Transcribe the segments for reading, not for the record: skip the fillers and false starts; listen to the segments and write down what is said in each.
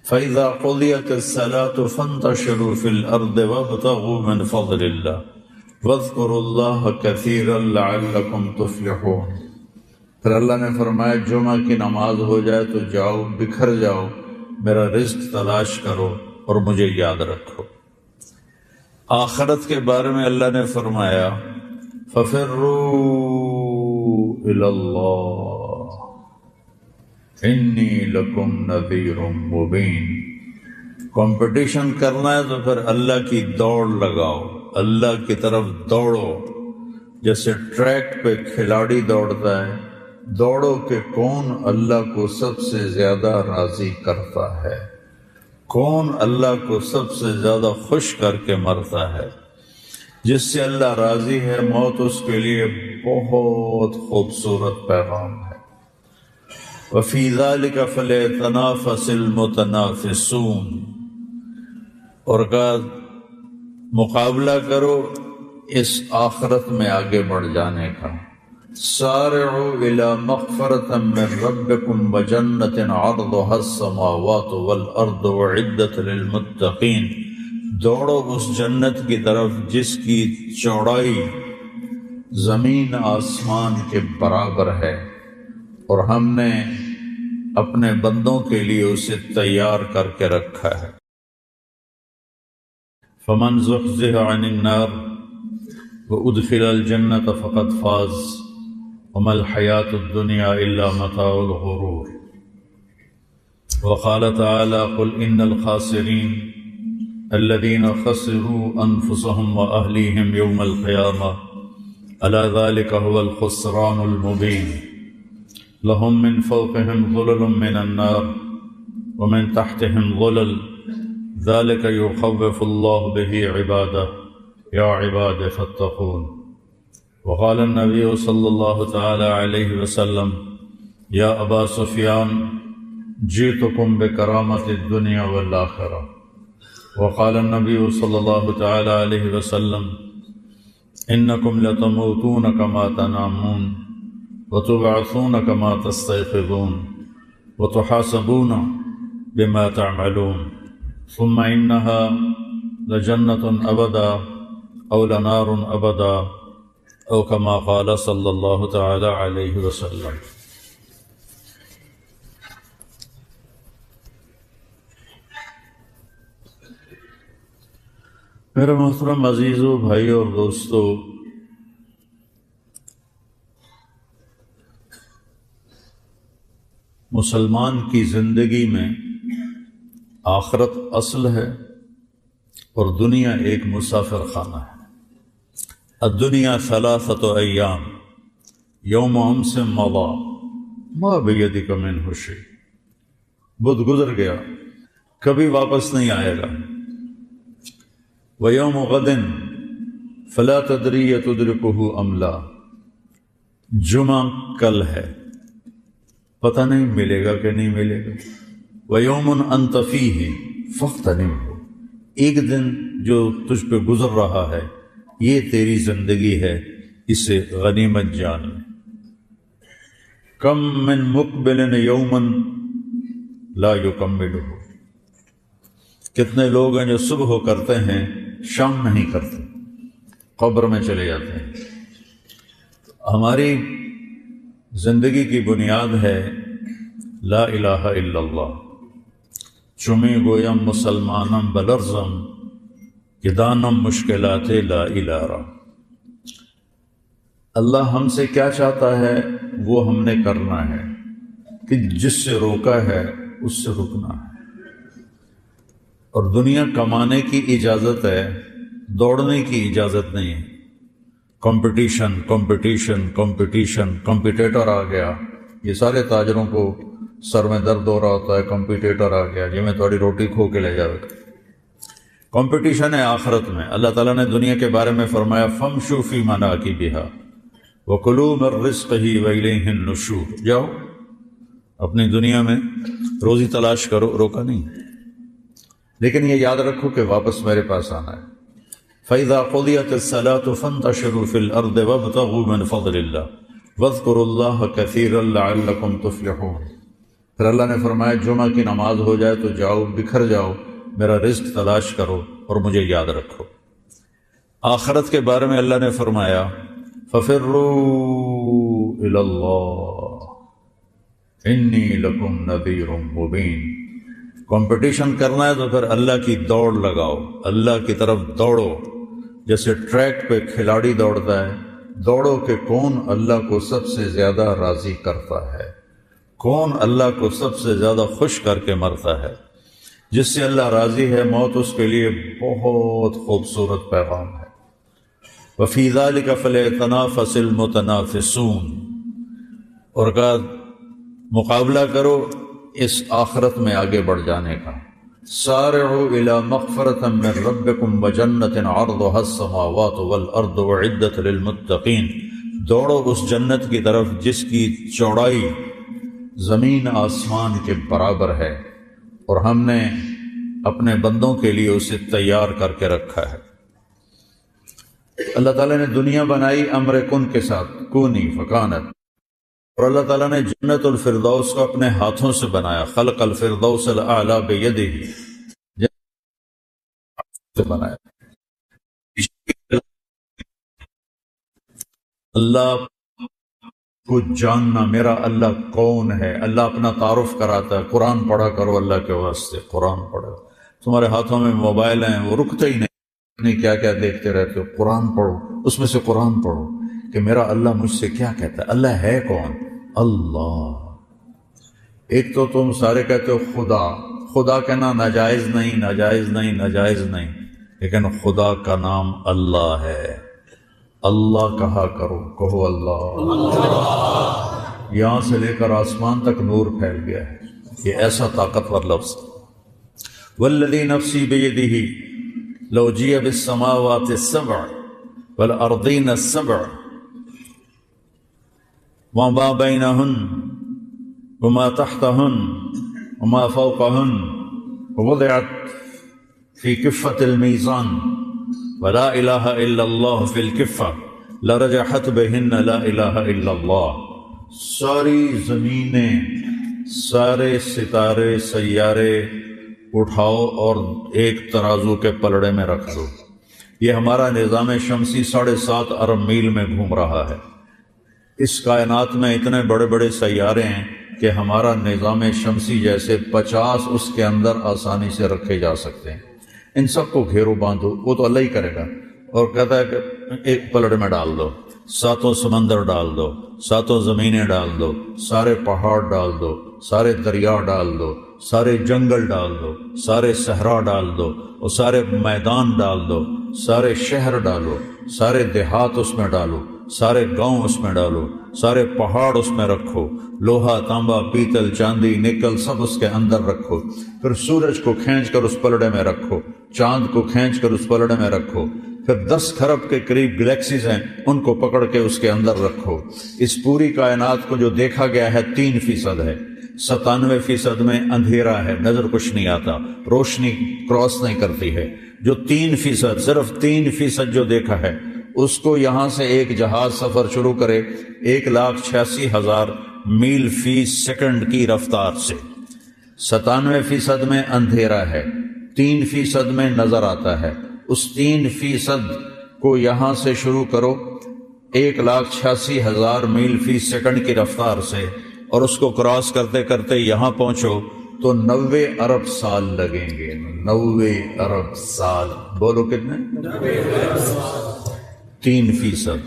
فَإِذَا قُضِيَتِ الصَّلَاةُ فَانتَشِرُوا فِي الْأَرْضِ وَابْتَغُوا مِنْ فَضْلِ اللَّهِ وَاذْكُرُوا اللَّهَ كَثِيرًا لَعَلَّكُمْ تُفْلِحُونَ۔ پھر اللہ نے فرمایا جمعہ کی نماز ہو جائے تو جاؤ، بکھر جاؤ، میرا رزق تلاش کرو اور مجھے یاد رکھو۔ آخرت کے بارے میں اللہ نے فرمایا فَفِرُّوا إِلَى اللَّهِ إِنِّي لَكُمْ نَذِيرٌ مُبِينٌ۔ کمپٹیشن کرنا ہے تو پھر اللہ کی دوڑ لگاؤ، اللہ کی طرف دوڑو، جیسے ٹریک پہ کھلاڑی دوڑتا ہے، دوڑو کہ کون اللہ کو سب سے زیادہ راضی کرتا ہے، کون اللہ کو سب سے زیادہ خوش کر کے مرتا ہے۔ جس سے اللہ راضی ہے، موت اس کے لیے بہت خوبصورت پیغام ہے۔ وَفِي ذَلِكَ فَلْيَتَنَافَسِ الْمُتَنَافِسُونَ، اور کہا مقابلہ کرو اس آخرت میں آگے بڑھ جانے کا۔ سارعوا الى مغفرة من ربكم وجنة عرضها السماوات والارض اعدت للمتقین، دوڑو اس جنت کی طرف جس کی چوڑائی زمین آسمان کے برابر ہے، اور ہم نے اپنے بندوں کے لیے اسے تیار کر کے رکھا ہے۔ فمن زحزح عن النار وادخل الجنة فقد فاز وما الحياة الدنيا إلا متاع الغرور۔ وقال تعالى قل إن الخاسرين الذين خسروا أنفسهم وأهليهم يوم القيامة ألا ذلك هو الخسران المبين لهم من فوقهم ظلل من النار ومن تحتهم ظلل ذلك يخوف الله به عباده يا عباد فاتقون۔ وقال النبي صلى الله تعالى عليه وسلم يا أبا سفيان جئتكم بكرامة الدنيا والآخرة۔ وقال النبي صلى الله تعالى عليه وسلم إنكم لتموتون كما تنامون وتبعثون كما تستيقظون وتحاسبون بما تعملون ثم إنها لجنة أبدا أو لنار أبدا او کما قال صلی اللہ تعالی علیہ وسلم۔ میرے محترم عزیزو، بھائی اور دوستو، مسلمان کی زندگی میں آخرت اصل ہے اور دنیا ایک مسافر خانہ ہے۔ الدنیا ثلاثۃ ایام یوم امس مضی ما بیدک منہ شیء، بدھ گزر گیا، کبھی واپس نہیں آئے گا۔ ویوم غد فلا تدری تدرکہ ام لا، جمعہ کل ہے، پتہ نہیں ملے گا کہ نہیں ملے گا۔ ویوم انت فیہ فاغتنمہ، ایک دن جو تجھ پہ گزر رہا ہے یہ تیری زندگی ہے، اسے غنیمت جان لے۔ کم من مقبل یوما لا یکملہ، کتنے لوگ ہیں جو صبح کرتے ہیں شام نہیں کرتے، قبر میں چلے جاتے ہیں۔ ہماری زندگی کی بنیاد ہے لا الہ الا اللہ، چمی گویم مسلمانم بلرزم کہ دانم مشکلات لا الہ را۔ اللہ ہم سے کیا چاہتا ہے وہ ہم نے کرنا ہے، کہ جس سے روکا ہے اس سے رکنا ہے۔ اور دنیا کمانے کی اجازت ہے، دوڑنے کی اجازت نہیں ہے۔ کمپٹیشن کمپٹیشن کمپٹیشن، کمپیٹیٹر آ گیا، یہ سارے تاجروں کو سر میں درد ہو رہا ہوتا ہے، کمپیٹیٹر آ گیا جی میں تھوڑی روٹی کھو کے لے جاؤ۔ کمپٹیشن ہے آخرت میں۔ اللہ تعالیٰ نے دنیا کے بارے میں فرمایا فَامْشُوا فِي مَنَاكِبِهَا وَكُلُوا مِن رِّزْقِهِ وَإِلَيْهِ النُّشُورُ، جاؤ اپنی دنیا میں روزی تلاش کرو، روکا نہیں، لیکن یہ یاد رکھو کہ واپس میرے پاس آنا ہے۔ فَإِذَا قُضِيَتِ الصَّلَاةُ فَانتَشِرُوا فِي الْأَرْضِ وَابْتَغُوا مِن فَضْلِ اللَّهِ وَاذْكُرُوا اللَّهَ كَثِيرًا لَعَلَّكُمْ تُفْلِحُونَ۔ پھر اللہ نے فرمایا جمعہ کی نماز ہو جائے تو جاؤ، بکھر جاؤ، میرا رزق تلاش کرو اور مجھے یاد رکھو۔ آخرت کے بارے میں اللہ نے فرمایا فَفِرُّوا إِلَى اللَّهِ إِنِّي لَكُمْ نَذِيرٌ مُبِينٌ۔ کمپٹیشن کرنا ہے تو پھر اللہ کی دوڑ لگاؤ، اللہ کی طرف دوڑو، جیسے ٹریک پہ کھلاڑی دوڑتا ہے، دوڑو کہ کون اللہ کو سب سے زیادہ راضی کرتا ہے، کون اللہ کو سب سے زیادہ خوش کر کے مرتا ہے۔ جس سے اللہ راضی ہے، موت اس کے لیے بہت خوبصورت پیغام ہے۔ وَفِي ذَلِكَ فَلْيَتَنَافَسِ الْمُتَنَافِسُونَ، اور کہا مقابلہ کرو اس آخرت میں آگے بڑھ جانے کا۔ سارعوا إلى مغفرة من ربكم وجنة عرضها السماوات والأرض وعدت للمتقين، دوڑو اس جنت کی طرف جس کی چوڑائی زمین آسمان کے برابر ہے، اور ہم نے اپنے بندوں کے لیے اسے تیار کر کے رکھا ہے۔ اللہ تعالیٰ نے دنیا بنائی امر کن کے ساتھ، کونی فکانت، اور اللہ تعالیٰ نے جنت الفردوس کو اپنے ہاتھوں سے بنایا، خلق الفردوس الاعلی بیدہ، سے بنایا۔ اللہ کو جاننا، میرا اللہ کون ہے، اللہ اپنا تعارف کراتا ہے۔ قرآن پڑھا کرو اللہ کے واسطے، قرآن پڑھو۔ تمہارے ہاتھوں میں موبائل ہیں، وہ رکتے ہی نہیں، کیا کیا دیکھتے رہتے ہو۔ قرآن پڑھو، اس میں سے قرآن پڑھو کہ میرا اللہ مجھ سے کیا کہتا ہے۔ اللہ ہے کون؟ اللہ۔ ایک تو تم سارے کہتے ہو خدا، خدا کہنا ناجائز نہیں، ناجائز نہیں، ناجائز نہیں، لیکن خدا کا نام اللہ ہے۔ اللہ کہا کرو، کہو اللہ۔ یہاں سے لے کر آسمان تک نور پھیل گیا ہے، یہ ایسا طاقتور لفظ۔ والذی نفسی بیدہ لو جیء بالسماوات السبع والارضین السبع وما بینہن وما تحتہن وما فوقہن ووضعت فی کفۃ المیزان ولا الہ الا اللہ فی الکفہ لرجحت بہن لا الہ الا اللہ۔ ساری زمینیں، سارے ستارے، سیارے اٹھاؤ اور ایک ترازو کے پلڑے میں رکھ دو۔ یہ ہمارا نظام شمسی 7.5 ارب میل میں گھوم رہا ہے۔ اس کائنات میں اتنے بڑے بڑے سیارے ہیں کہ ہمارا نظام شمسی جیسے 50 اس کے اندر آسانی سے رکھے جا سکتے ہیں۔ ان سب کو گھیرو باندھو، وہ تو اللہ ہی کرے گا، اور کہتا ہے کہ ایک پلڑے میں ڈال دو، 7 سمندر ڈال دو، 7 زمینیں ڈال دو، سارے پہاڑ ڈال دو، سارے دریا ڈال دو، سارے جنگل ڈال دو، سارے صحرا ڈال دو، اور سارے میدان ڈال دو، سارے شہر ڈالو، سارے دیہات اس میں ڈالو، سارے گاؤں اس میں ڈالو، سارے پہاڑ اس میں رکھو، لوہا، تانبا، پیتل، چاندی، نکل سب اس کے اندر رکھو۔ پھر سورج کو کھینچ کر اس پلڑے میں رکھو، چاند کو کھینچ کر اس پلڑے میں رکھو، پھر 10 کھرب کے قریب گلیکسیز ہیں، ان کو پکڑ کے اس کے اندر رکھو۔ اس پوری کائنات کو جو دیکھا گیا ہے 3% ہے، 97% میں اندھیرا ہے، نظر کچھ نہیں آتا، روشنی کراس نہیں کرتی ہے۔ جو 3%، صرف 3% جو دیکھا ہے، اس کو یہاں سے ایک جہاز سفر شروع کرے 1,86,000 میل فی سیکنڈ کی رفتار سے، 97% میں اندھیرا ہے، 3% میں نظر آتا ہے۔ اس 3% کو یہاں سے شروع کرو 1,86,000 میل فی سیکنڈ کی رفتار سے، اور اس کو کراس کرتے کرتے یہاں پہنچو تو 90 ارب سال لگیں گے۔ 90 ارب سال، بولو کتنے؟ 3%۔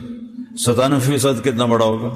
97% کتنا بڑا ہوگا؟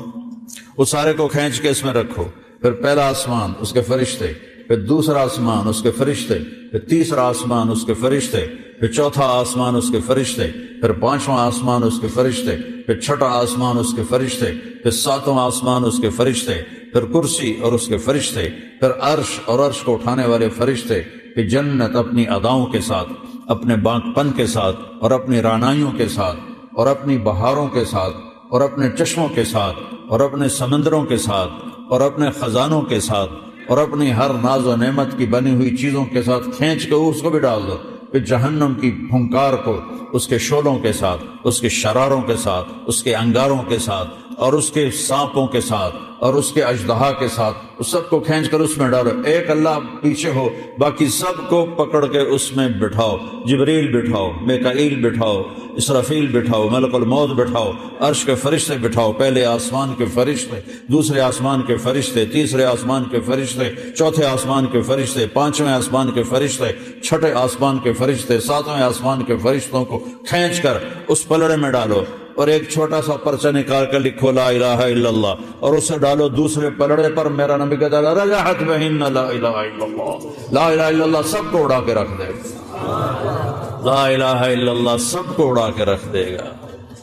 اس سارے کو کھینچ کے اس میں رکھو، پھر پہلا آسمان اس کے فرشتے، پھر دوسرا آسمان اس کے فرشتے، پھر تیسرا آسمان اس کے فرشتے، پھر چوتھا آسمان اس کے فرشتے، پھر 5واں آسمان اس کے فرشتے، پھر 6واں آسمان اس کے فرشتے، پھر 7واں آسمان اس کے فرشتے، پھر کرسی اور اس کے فرشتے، پھر عرش اور عرش کو اٹھانے والے فرشتے، پھر جنت اپنی اداؤں کے ساتھ، اپنے باغ پن کے ساتھ، اور اپنی رانائیوں کے ساتھ، اور اپنی بہاروں کے ساتھ، اور اپنے چشموں کے ساتھ، اور اپنے سمندروں کے ساتھ، اور اپنے خزانوں کے ساتھ، اور اپنی ہر ناز و نعمت کی بنی ہوئی چیزوں کے ساتھ کھینچ کے اس کو بھی ڈال دو۔ پھر جہنم کی پھنکار کو اس کے شعلوں کے ساتھ، اس کے شراروں کے ساتھ، اس کے انگاروں کے ساتھ، اور اس کے سانپوں کے ساتھ اور اس کے اژدہا کے ساتھ اس سب کو کھینچ کر اس میں ڈالو. ایک اللہ پیچھے ہو، باقی سب کو پکڑ کے اس میں بٹھاؤ. جبریل بٹھاؤ، میکائیل بٹھاؤ، اسرافیل بٹھاؤ، ملک الموت بٹھاؤ، عرش کے فرشتے بٹھاؤ. پہلے آسمان کے فرشتے، دوسرے آسمان کے فرشتے، تیسرے آسمان کے فرشتے، چوتھے آسمان کے فرشتے، پانچویں آسمان کے فرشتے، چھٹے آسمان کے فرشتے، ساتویں آسمان کے فرشتوں کو کھینچ کر اس پلڑے میں ڈالو. اور ایک چھوٹا سا پرچہ نکال کر لکھو لا الہ الا اللہ، اور اسے ڈالو دوسرے پلڑے پر. میرا نبی کہتا ہے رجحت بہن لا الہ الا اللہ، لا الہ الا اللہ سب کو اڑا کے رکھ دے گا. لا الہ الا اللہ سب کو اڑا کے رکھ دے گا.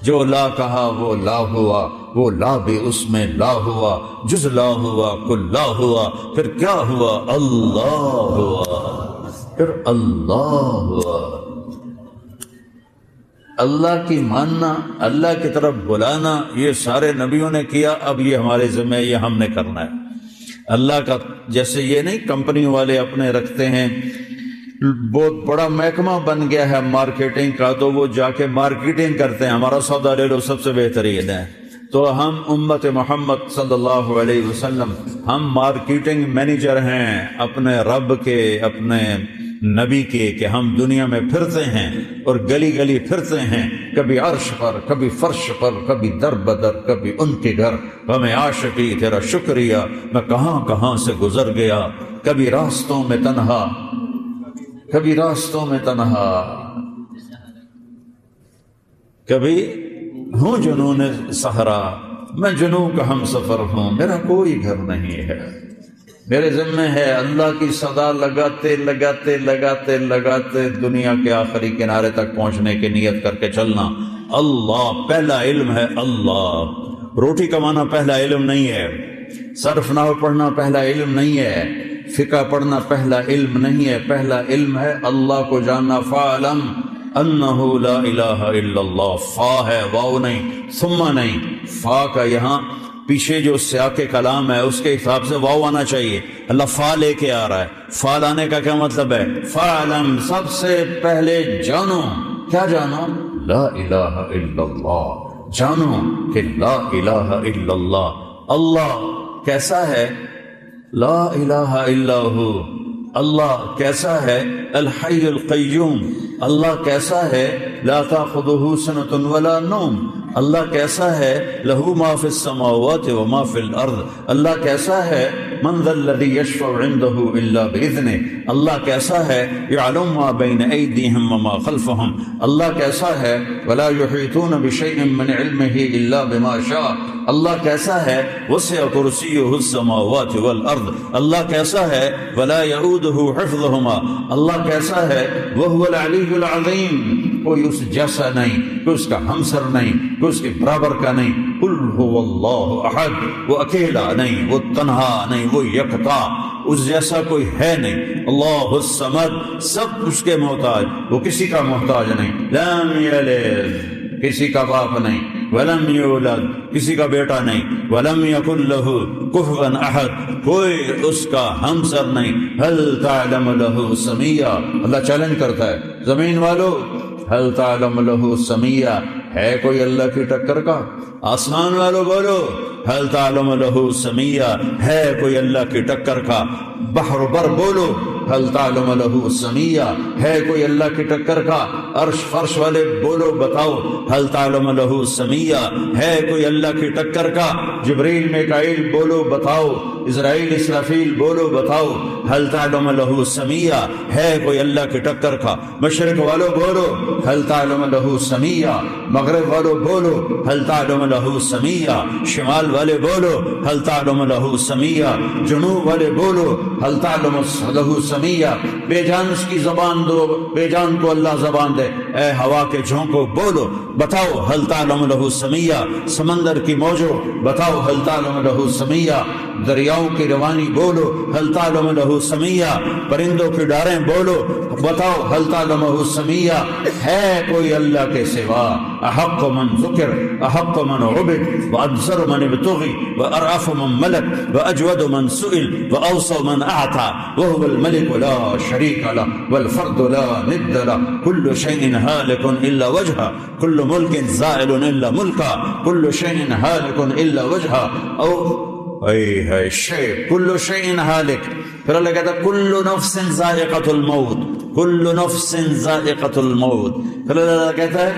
جو لا کہا وہ لا ہوا، وہ لا بھی اس میں لا ہوا. جز لا ہوا کل لا ہوا، پھر کیا ہوا؟ اللہ ہوا، پھر اللہ ہوا. اللہ کی ماننا، اللہ کی طرف بلانا، یہ سارے نبیوں نے کیا. اب یہ ہمارے ذمہ، یہ ہم نے کرنا ہے. اللہ کا جیسے یہ نہیں کمپنی والے اپنے رکھتے ہیں، بہت بڑا محکمہ بن گیا ہے مارکیٹنگ کا، تو وہ جا کے مارکیٹنگ کرتے ہیں. ہمارا سودا لے لو، سب سے بہترین ہے. تو ہم امت محمد صلی اللہ علیہ وسلم، ہم مارکیٹنگ مینیجر ہیں اپنے رب کے، اپنے نبی کے، کہ ہم دنیا میں پھرتے ہیں اور گلی گلی پھرتے ہیں، کبھی عرش پر، کبھی فرش پر، کبھی در بدر، کبھی ان کے گھر. ہمیں عاشقی تیرا شکریہ، میں کہاں کہاں سے گزر گیا. کبھی راستوں میں تنہا، کبھی راستوں میں تنہا، کبھی ہوں جنون صحرا، میں جنوں کا ہم سفر ہوں، میرا کوئی گھر نہیں ہے. میرے ذمہ ہے اللہ کی صدا لگاتے لگاتے لگاتے لگاتے دنیا کے آخری کنارے تک پہنچنے کی نیت کر کے چلنا. اللہ پہلا علم ہے. اللہ روٹی کمانا پہلا علم نہیں ہے، صرف نحو پڑھنا پہلا علم نہیں ہے، فقہ پڑھنا پہلا علم نہیں ہے. پہلا علم ہے اللہ کو جاننا. فَعْلَمْ أَنَّهُ لَا إِلَهَ إِلَّا اللَّهُ. فا ہے، واو نہیں، ثم نہیں. فا کا یہاں پیچھے جو سیاق کلام ہے اس کے حساب سے واو آنا چاہیے. اللہ فا لے کے آ رہا ہے. فا لانے کا کیا مطلب ہے؟ فَعْلَمْ سب سے پہلے جانو. کیا جانو؟ لا الہ الا اللہ. جانو کہ لا الہ الا اللہ. اللہ کیسا ہے؟ لا الہ الا ہو. اللہ کیسا ہے؟ الحی القیوم. اللہ کیسا ہے؟ لا تأخذہ سنۃ ولا نوم. اللہ کیسا ہے؟ لہ ما فی السماوات و ما فی الارض. اللہ کیسا ہے؟ من ذا الذی یشفع عندہ الا باذنہ. اللہ کیسا ہے؟ یعلم ما بین ایدیہم وما خلفہم. اللہ کیسا ہے؟ ولا یحیطون بشیء من علمہ الا بما شاء. اللہ کیسا ہے؟ وسع کرسیہ السماوات والارض. اللہ کیسا ہے؟ ولا یعودہ حفظہما. اللہ کیسا ہے؟ وہو العلی العظیم. کوئی اس جیسا نہیں، کوئی اس کا ہمسر نہیں، کوئی اس کے برابر کا نہیں. قل هو اللہ احد. وہ اکیلا نہیں، وہ تنہا نہیں، وہ یکتا، اس جیسا کوئی ہے نہیں. اللہ الصمد، سب اس کے محتاج، وہ کسی کا محتاج نہیں. لم یلد، کسی کا باپ نہیں. ولم یولد، کسی کا بیٹا نہیں. ولم یکن لہ کفوا احد، کوئی اس کا ہمسر نہیں. هل تعلم لہ سمیہ. اللہ چیلنج کرتا ہے زمین والو، هل تعلم لہ سمیہ، ہے کوئی اللہ کی ٹکر کا؟ آسمان والو بولو هل تعلم لہ سمیہ، ہے کوئی اللہ کی ٹکر کا؟ بحر بر بولو هل تعلم لہ سمیہ، ہے کوئی اللہ کی ٹکر کا؟ عرش فرش والے بولو بتاؤ هل تعلم لہ سمیہ، ہے کوئی اللہ کی ٹکر کا؟ جبریل میکائیل بولو بتاؤ، اسرائیل اسرافیل بولو بتاؤ هل تعلم لہ سمیہ، ہے کوئی اللہ کی ٹکر کا؟ مشرق والو بولو هل تعلم لہ سمیہ، مغرب والو بولو هل تعلم لہ سمیہ، شمال والے بولو هل تعلم لہ سمیہ، جنوب والے بولو هل تعلم لہ سمیہ. بے جان اس کی زبان دو، بے جان کو اللہ زبان دے. اے ہوا کے جھونکو بولو بتاؤ هل تعلم لہ سمیہ. سمندر کی موجوں بتاؤ هل تعلم لہ سمیہ. دریاؤں کی روانی بولو هل تعلم له سمیا، پرندوں کی ڈاریں بولو بتاؤ هل تعلم له سمیا، ہے کوئی اللہ کے سوا؟ احق من ذکر احق من عبد وانصر من ابتغی وارعف من ملک واجود من سئل واوصى من اعطى وهو الملك لا شريك له والفرد لا ند له كل شيء هالك الا وجهه كل ملك زائل الا ملكه كل شيء هالك الا وجهه او اي شيء كل شيء هالك. پھر اللہ کہتا ہے کل نفس ذائقۃ الموت کل نفس ذائقۃ الموت. پھر اللہ کہتا ہے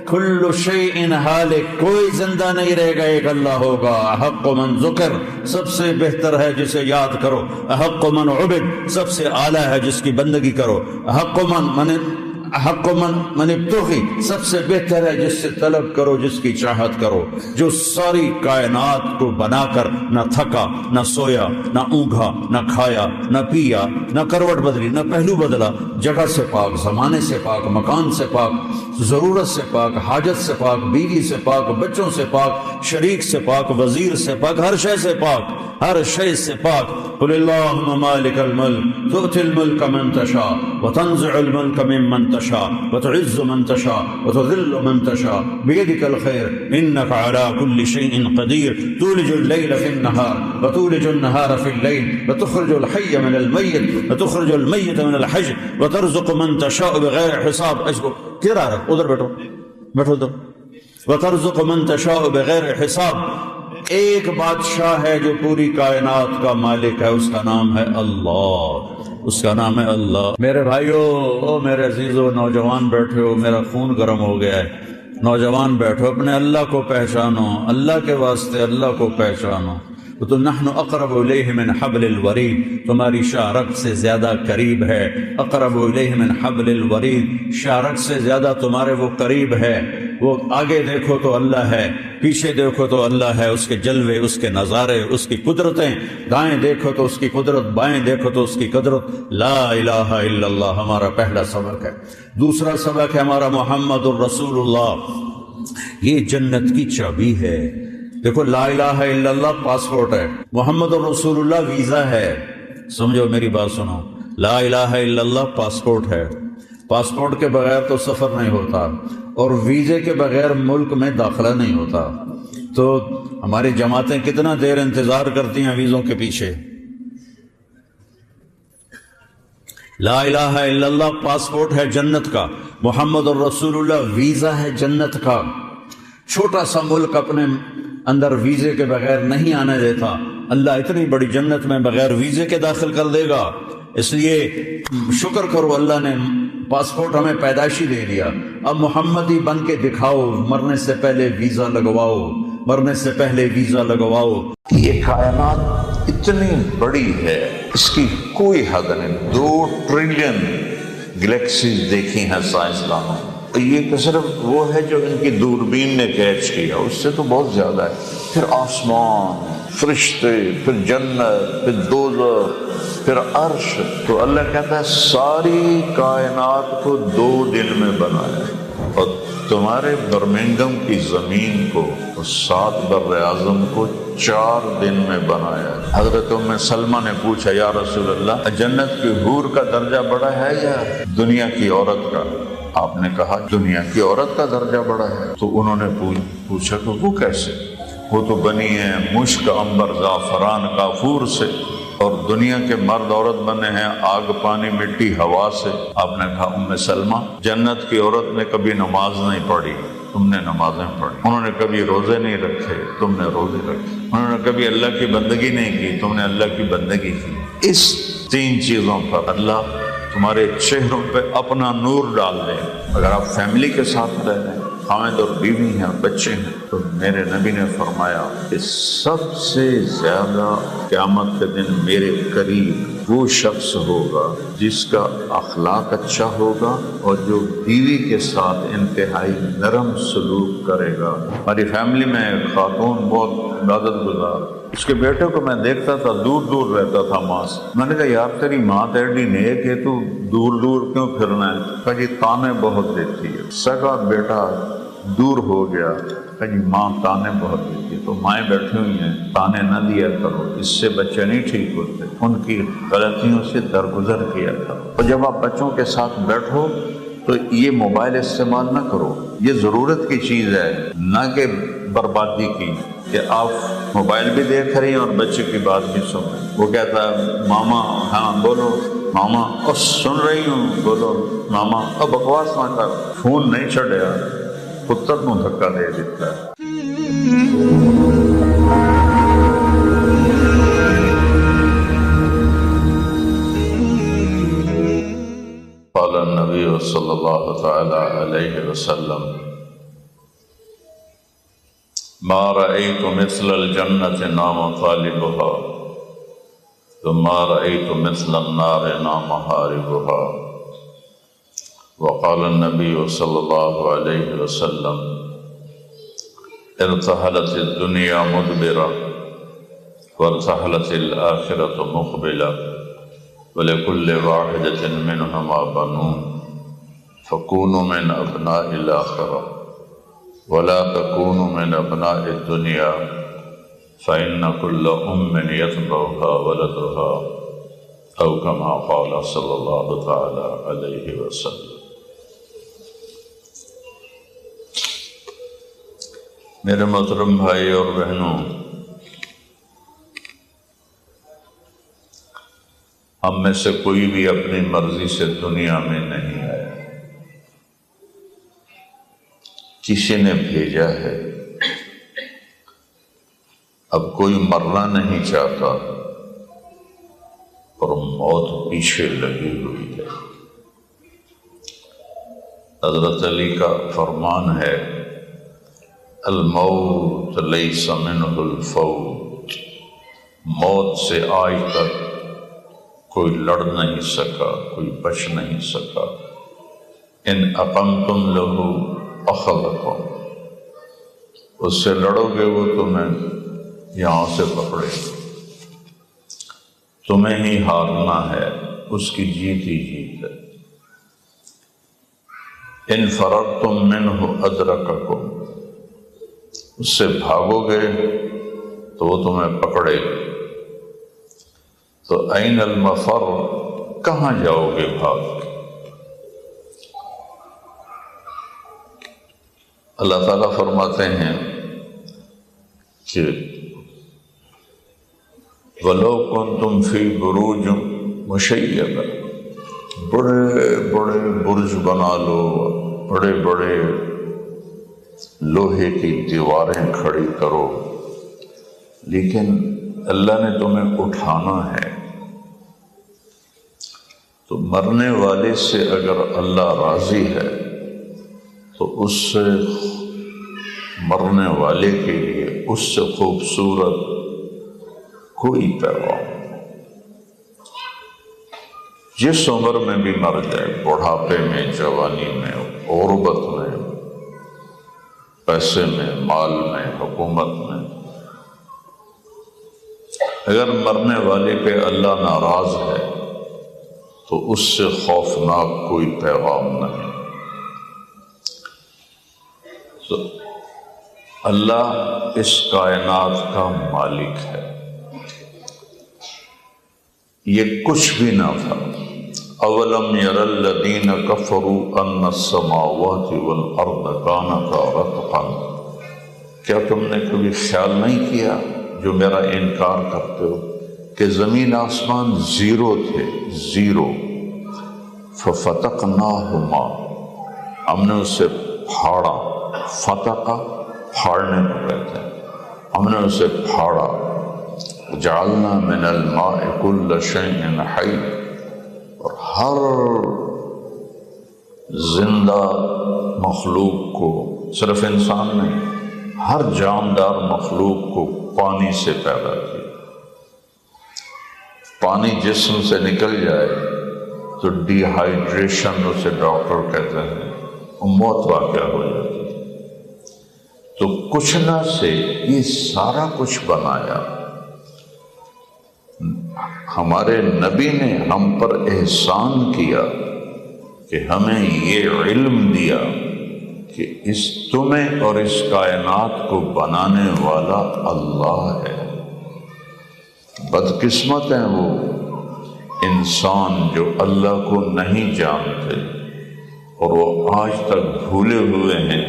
کل شیء ہالک، کوئی زندہ نہیں رہے گا، ایک اللہ ہوگا. احق من ذکر، سب سے بہتر ہے جسے یاد کرو. احق من عبد، سب سے اعلیٰ ہے جس کی بندگی کرو. احق من ابتغی، سب سے بہتر ہے جس سے طلب کرو، جس کی چاہت کرو. جو ساری کائنات کو بنا کر نہ تھکا نہ سویا نہ اونگھا نہ کھایا نہ پیا نہ کروٹ بدلی نہ پہلو بدلا، جگہ سے پاک، زمانے سے پاک، مکان سے پاک، ضرورت سے پاک، حاجت سے پاک، بیوی سے پاک، بچوں سے پاک، شریک سے پاک، وزیر سے پاک، ہر شے سے پاک، ہر شے سے پاک. قل اللہم مالک الملک تؤتی الملک من تشاء وتنزع الملک ممن تشاء وتعز من تشاء وتذل من تشاء بيدك الخير انك على كل شيء قدير تولج الليل في النهار وتولج النهار في الليل وتخرج الحي من الميت وتخرج الميت من الحي وترزق من تشاء بغير حساب. کیا رہا ہے ادھر بیٹھو ادھر. وترزق من تشاء بغیر حساب. ایک بادشاہ ہے جو پوری کائنات کا مالک ہے، اس کا نام ہے اللہ، اس کا نام ہے اللہ. میرے بھائیو، میرے عزیزو، نوجوان بیٹھے ہو، میرا خون گرم ہو گیا ہے. نوجوان بیٹھو، اپنے اللہ کو پہچانو، اللہ کے واسطے اللہ کو پہچانو. تو نحن اقرب الیہ من حبل الورید، تمہاری شارک سے زیادہ قریب ہے. اقرب الیہ من حبل الورید، شارک سے زیادہ تمہارے وہ قریب ہے. وہ آگے دیکھو تو اللہ ہے، پیچھے دیکھو تو اللہ ہے، اس کے جلوے، اس کے نظارے، اس کی قدرتیں. دائیں دیکھو تو اس کی قدرت، بائیں دیکھو تو اس کی قدرت. لا الہ الا اللہ ہمارا پہلا سبق ہے. دوسرا سبق ہے ہمارا محمد الرسول اللہ. یہ جنت کی چابی ہے. دیکھو، لا الہ الا اللہ پاسپورٹ ہے، محمد الرسول اللہ ویزا ہے. سمجھو میری بات سنو، لا الہ الا اللہ پاسپورٹ ہے. پاسپورٹ کے بغیر تو سفر نہیں ہوتا، اور ویزے کے بغیر ملک میں داخلہ نہیں ہوتا. تو ہماری جماعتیں کتنا دیر انتظار کرتی ہیں ویزوں کے پیچھے. لا الہ الا اللہ پاسپورٹ ہے جنت کا، محمد الرسول اللہ ویزا ہے جنت کا. چھوٹا سا ملک اپنے اندر ویزے کے بغیر نہیں آنے دیتا، اللہ اتنی بڑی جنت میں بغیر ویزے کے داخل کر دے گا. اس لیے شکر کرو، اللہ نے پاسپورٹ ہمیں پیدائشی دے دیا. اب محمدی بن کے دکھاؤ، مرنے سے پہلے ویزا لگواؤ، مرنے سے پہلے ویزا لگواؤ. یہ کائنات اتنی بڑی ہے، اس کی کوئی حد نہیں. 2 ٹریلین گلیکسیز دیکھی ہیں سائنسدانوں. یہ تو صرف وہ ہے جو ان کی دوربین نے کیچ کیا، اس سے تو بہت زیادہ ہے. پھر آسمان، فرشتے، پھر جنت، پھر دوزخ، پھر عرش. تو اللہ کہتا ہے ساری کائنات کو 2 دن میں بنایا، اور تمہارے برمنگم کی زمین کو، 7 بر اعظم کو 4 دن میں بنایا. حضرت ام سلمہ نے پوچھا، یا رسول اللہ، جنت کی حور کا درجہ بڑا ہے یا دنیا کی عورت کا؟ آپ نے کہا دنیا کی عورت کا درجہ بڑا ہے. تو انہوں نے پوچھا کہ وہ کیسے؟ وہ تو بنی ہے مشک، عنبر، زعفران، کافور سے، اور دنیا کے مرد عورت بنے ہیں آگ، پانی، مٹی، ہوا سے. آپ نے کہا ام سلمہ، جنت کی عورت نے کبھی نماز نہیں پڑھی، تم نے نمازیں پڑھی. انہوں نے کبھی روزے نہیں رکھے، تم نے روزے رکھے. انہوں نے کبھی اللہ کی بندگی نہیں کی، تم نے اللہ کی بندگی کی. اس 3 چیزوں پر اللہ تمہارے چہروں پہ اپنا نور ڈال دے. اگر آپ فیملی کے ساتھ رہ رہے ہیں، خاوند اور بیوی ہیں، بچے ہیں، تو میرے نبی نے فرمایا کہ سب سے زیادہ قیامت کے دن میرے قریب وہ شخص ہوگا جس کا اخلاق اچھا ہوگا اور جو بیوی کے ساتھ انتہائی نرم سلوک کرے گا. ہماری فیملی میں ایک خاتون بہت عبادت گزار، اس کے بیٹے کو میں دیکھتا تھا دور دور رہتا تھا ماں سے. میں نے کہا یار تیری ماں تیری نیک ہے، تو دور دور کیوں پھرنا ہے؟ کہا جی تانے بہت دیتی ہے. سگا بیٹا دور ہو گیا، کہا جی ماں تانے بہت دیتی ہے، تو مائیں بیٹھی ہوئی ہیں، تانے نہ دیا کرو، اس سے بچے نہیں ٹھیک ہوتے، ان کی غلطیوں سے درگزر کیا کرو۔ اور جب آپ بچوں کے ساتھ بیٹھو تو یہ موبائل استعمال نہ کرو، یہ ضرورت کی چیز ہے، نہ کہ بربادی کی، کہ آپ موبائل بھی دیکھ رہی ہیں اور بچے کی بات بھی سن رہے ہیں۔ وہ کہتا ہے ماما ہاں بولو ماما، اور سن رہی ہوں بولو ماما، اب بکواس نہ کر، فون نہیں چھڑیا، پتر نو دھکا دے دیتا ہے۔ قال النبی صلی اللہ تعالی علیہ وسلم ما رأيت مثل الجنة نام طالبها ثم رأيت مثل النار نام هاربها۔ وقال النبي صلى الله عليه وسلم ارتحلت الدنيا مدبرة وارتحلت الآخرة مقبلة ولكل واحدة منهما بنون فكونوا من أبناء الآخرة ولا تكونوا من أبناء الدنيا فإن كل يتبعها ولدها أو كما قال صلى الله تعالى عليه وسلم۔ میرے محترم بھائی اور بہنوں، ہم میں سے کوئی بھی اپنی مرضی سے دنیا میں نہیں آیا، کسی نے بھیجا ہے۔ اب کوئی مرنا نہیں چاہتا اور موت پیچھے لگی ہوئی ہے۔ حضرت علی کا فرمان ہے الموت لیس منہ الفوت، موت سے آج تک کوئی لڑ نہیں سکا، کوئی بچ نہیں سکا۔ ان اقمتم لہ اخذکم، اس سے لڑو گے وہ تمہیں یہاں سے پکڑے، تمہیں ہی ہارنا ہے، اس کی جیت ہی جیت ہے۔ ان فررتم منہ ادرککم، اس سے بھاگو گے تو وہ تمہیں پکڑے گے۔ تو این المفر، کہاں جاؤ گے بھاگ کے؟ اللہ تعالیٰ فرماتے ہیں کہ وَلَوْ كُنْتُمْ فِي بُرُوجٍ مُشَيَّدَةٍ، بڑے بڑے برج بنا لو، بڑے بڑے لوہے کی دیواریں کھڑی کرو، لیکن اللہ نے تمہیں اٹھانا ہے۔ تو مرنے والے سے اگر اللہ راضی ہے تو اس سے مرنے والے کے لیے اس سے خوبصورت کوئی پیغام نہیں۔ جس عمر میں بھی مر جائے، بڑھاپے میں، جوانی میں، عربت میں، پیسے میں، مال میں، حکومت میں، اگر مرنے والے پہ اللہ ناراض ہے تو اس سے خوفناک کوئی پیغام نہیں۔ تو اللہ اس کائنات کا مالک ہے، یہ کچھ بھی نہ تھا۔ اولم یر الذین کفروا ان السماوات والارض کانتا رتقا، کیا تم نے کبھی خیال نہیں کیا جو میرا انکار کرتے ہو کہ زمین آسمان زیرو تھے، زیرو، ففتقناہما، ہم نے اسے پھاڑا، فتقہ پھاڑنے کو کہتے ہیں، ہم نے اسے پھاڑا، جعلنا من الماء کل شیء حی، اور ہر زندہ مخلوق کو، صرف انسان نہیں، ہر جاندار مخلوق کو پانی سے پیدا کیا۔ پانی جسم سے نکل جائے تو ڈی ہائیڈریشن اسے ڈاکٹر کہتے ہیں، موت واقع ہو جاتی ہے۔ تو کچھ نہ سے یہ سارا کچھ بنایا۔ ہمارے نبی نے ہم پر احسان کیا کہ ہمیں یہ علم دیا کہ اس تمہیں اور اس کائنات کو بنانے والا اللہ ہے۔ بدقسمت ہیں وہ انسان جو اللہ کو نہیں جانتے اور وہ آج تک بھولے ہوئے ہیں،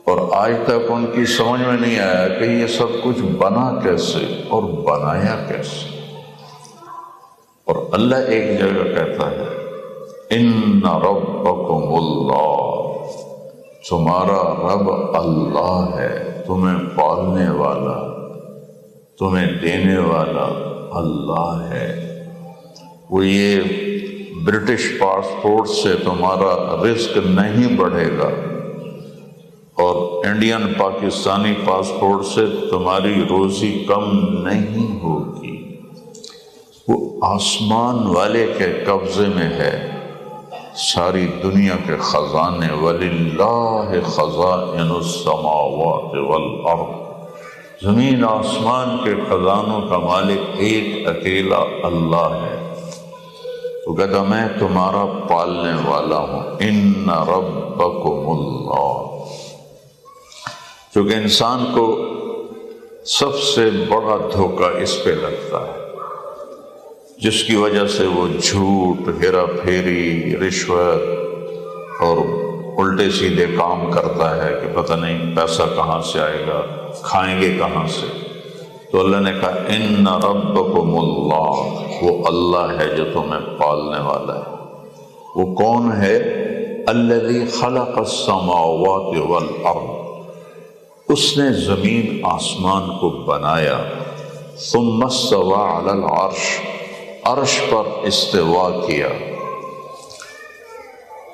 اور آج تک ان کی سمجھ میں نہیں آیا کہ یہ سب کچھ بنا کیسے اور بنایا کیسے۔ اور اللہ ایک جگہ کہتا ہے ان ربکم اللہ، تمہارا رب اللہ ہے، تمہیں پالنے والا، تمہیں دینے والا اللہ ہے۔ وہ یہ برٹش پاسپورٹ سے تمہارا رزق نہیں بڑھے گا اور انڈین پاکستانی پاسپورٹ سے تمہاری روزی کم نہیں ہوگی۔ وہ آسمان والے کے قبضے میں ہے ساری دنیا کے خزانے، وَلِلَّهِ خَزَائِنُ السَّمَاوَاتِ وَالْأَرْضِ، زمین آسمان کے خزانوں کا مالک ایک اکیلا اللہ ہے۔ وہ کہتا میں تمہارا پالنے والا ہوں، ان ربکم اللہ۔ چونکہ انسان کو سب سے بڑا دھوکہ اس پہ لگتا ہے، جس کی وجہ سے وہ جھوٹ، ہیرا پھیری، رشوت اور الٹے سیدھے کام کرتا ہے کہ پتہ نہیں پیسہ کہاں سے آئے گا، کھائیں گے کہاں سے۔ تو اللہ نے کہا ان ربکم اللہ، وہ اللہ ہے جو تمہیں پالنے والا ہے۔ وہ کون ہے؟ الذی خلق السماوات والارض، اس نے زمین آسمان کو بنایا، ثم استوى علی العرش، عرش پر استوا کیا۔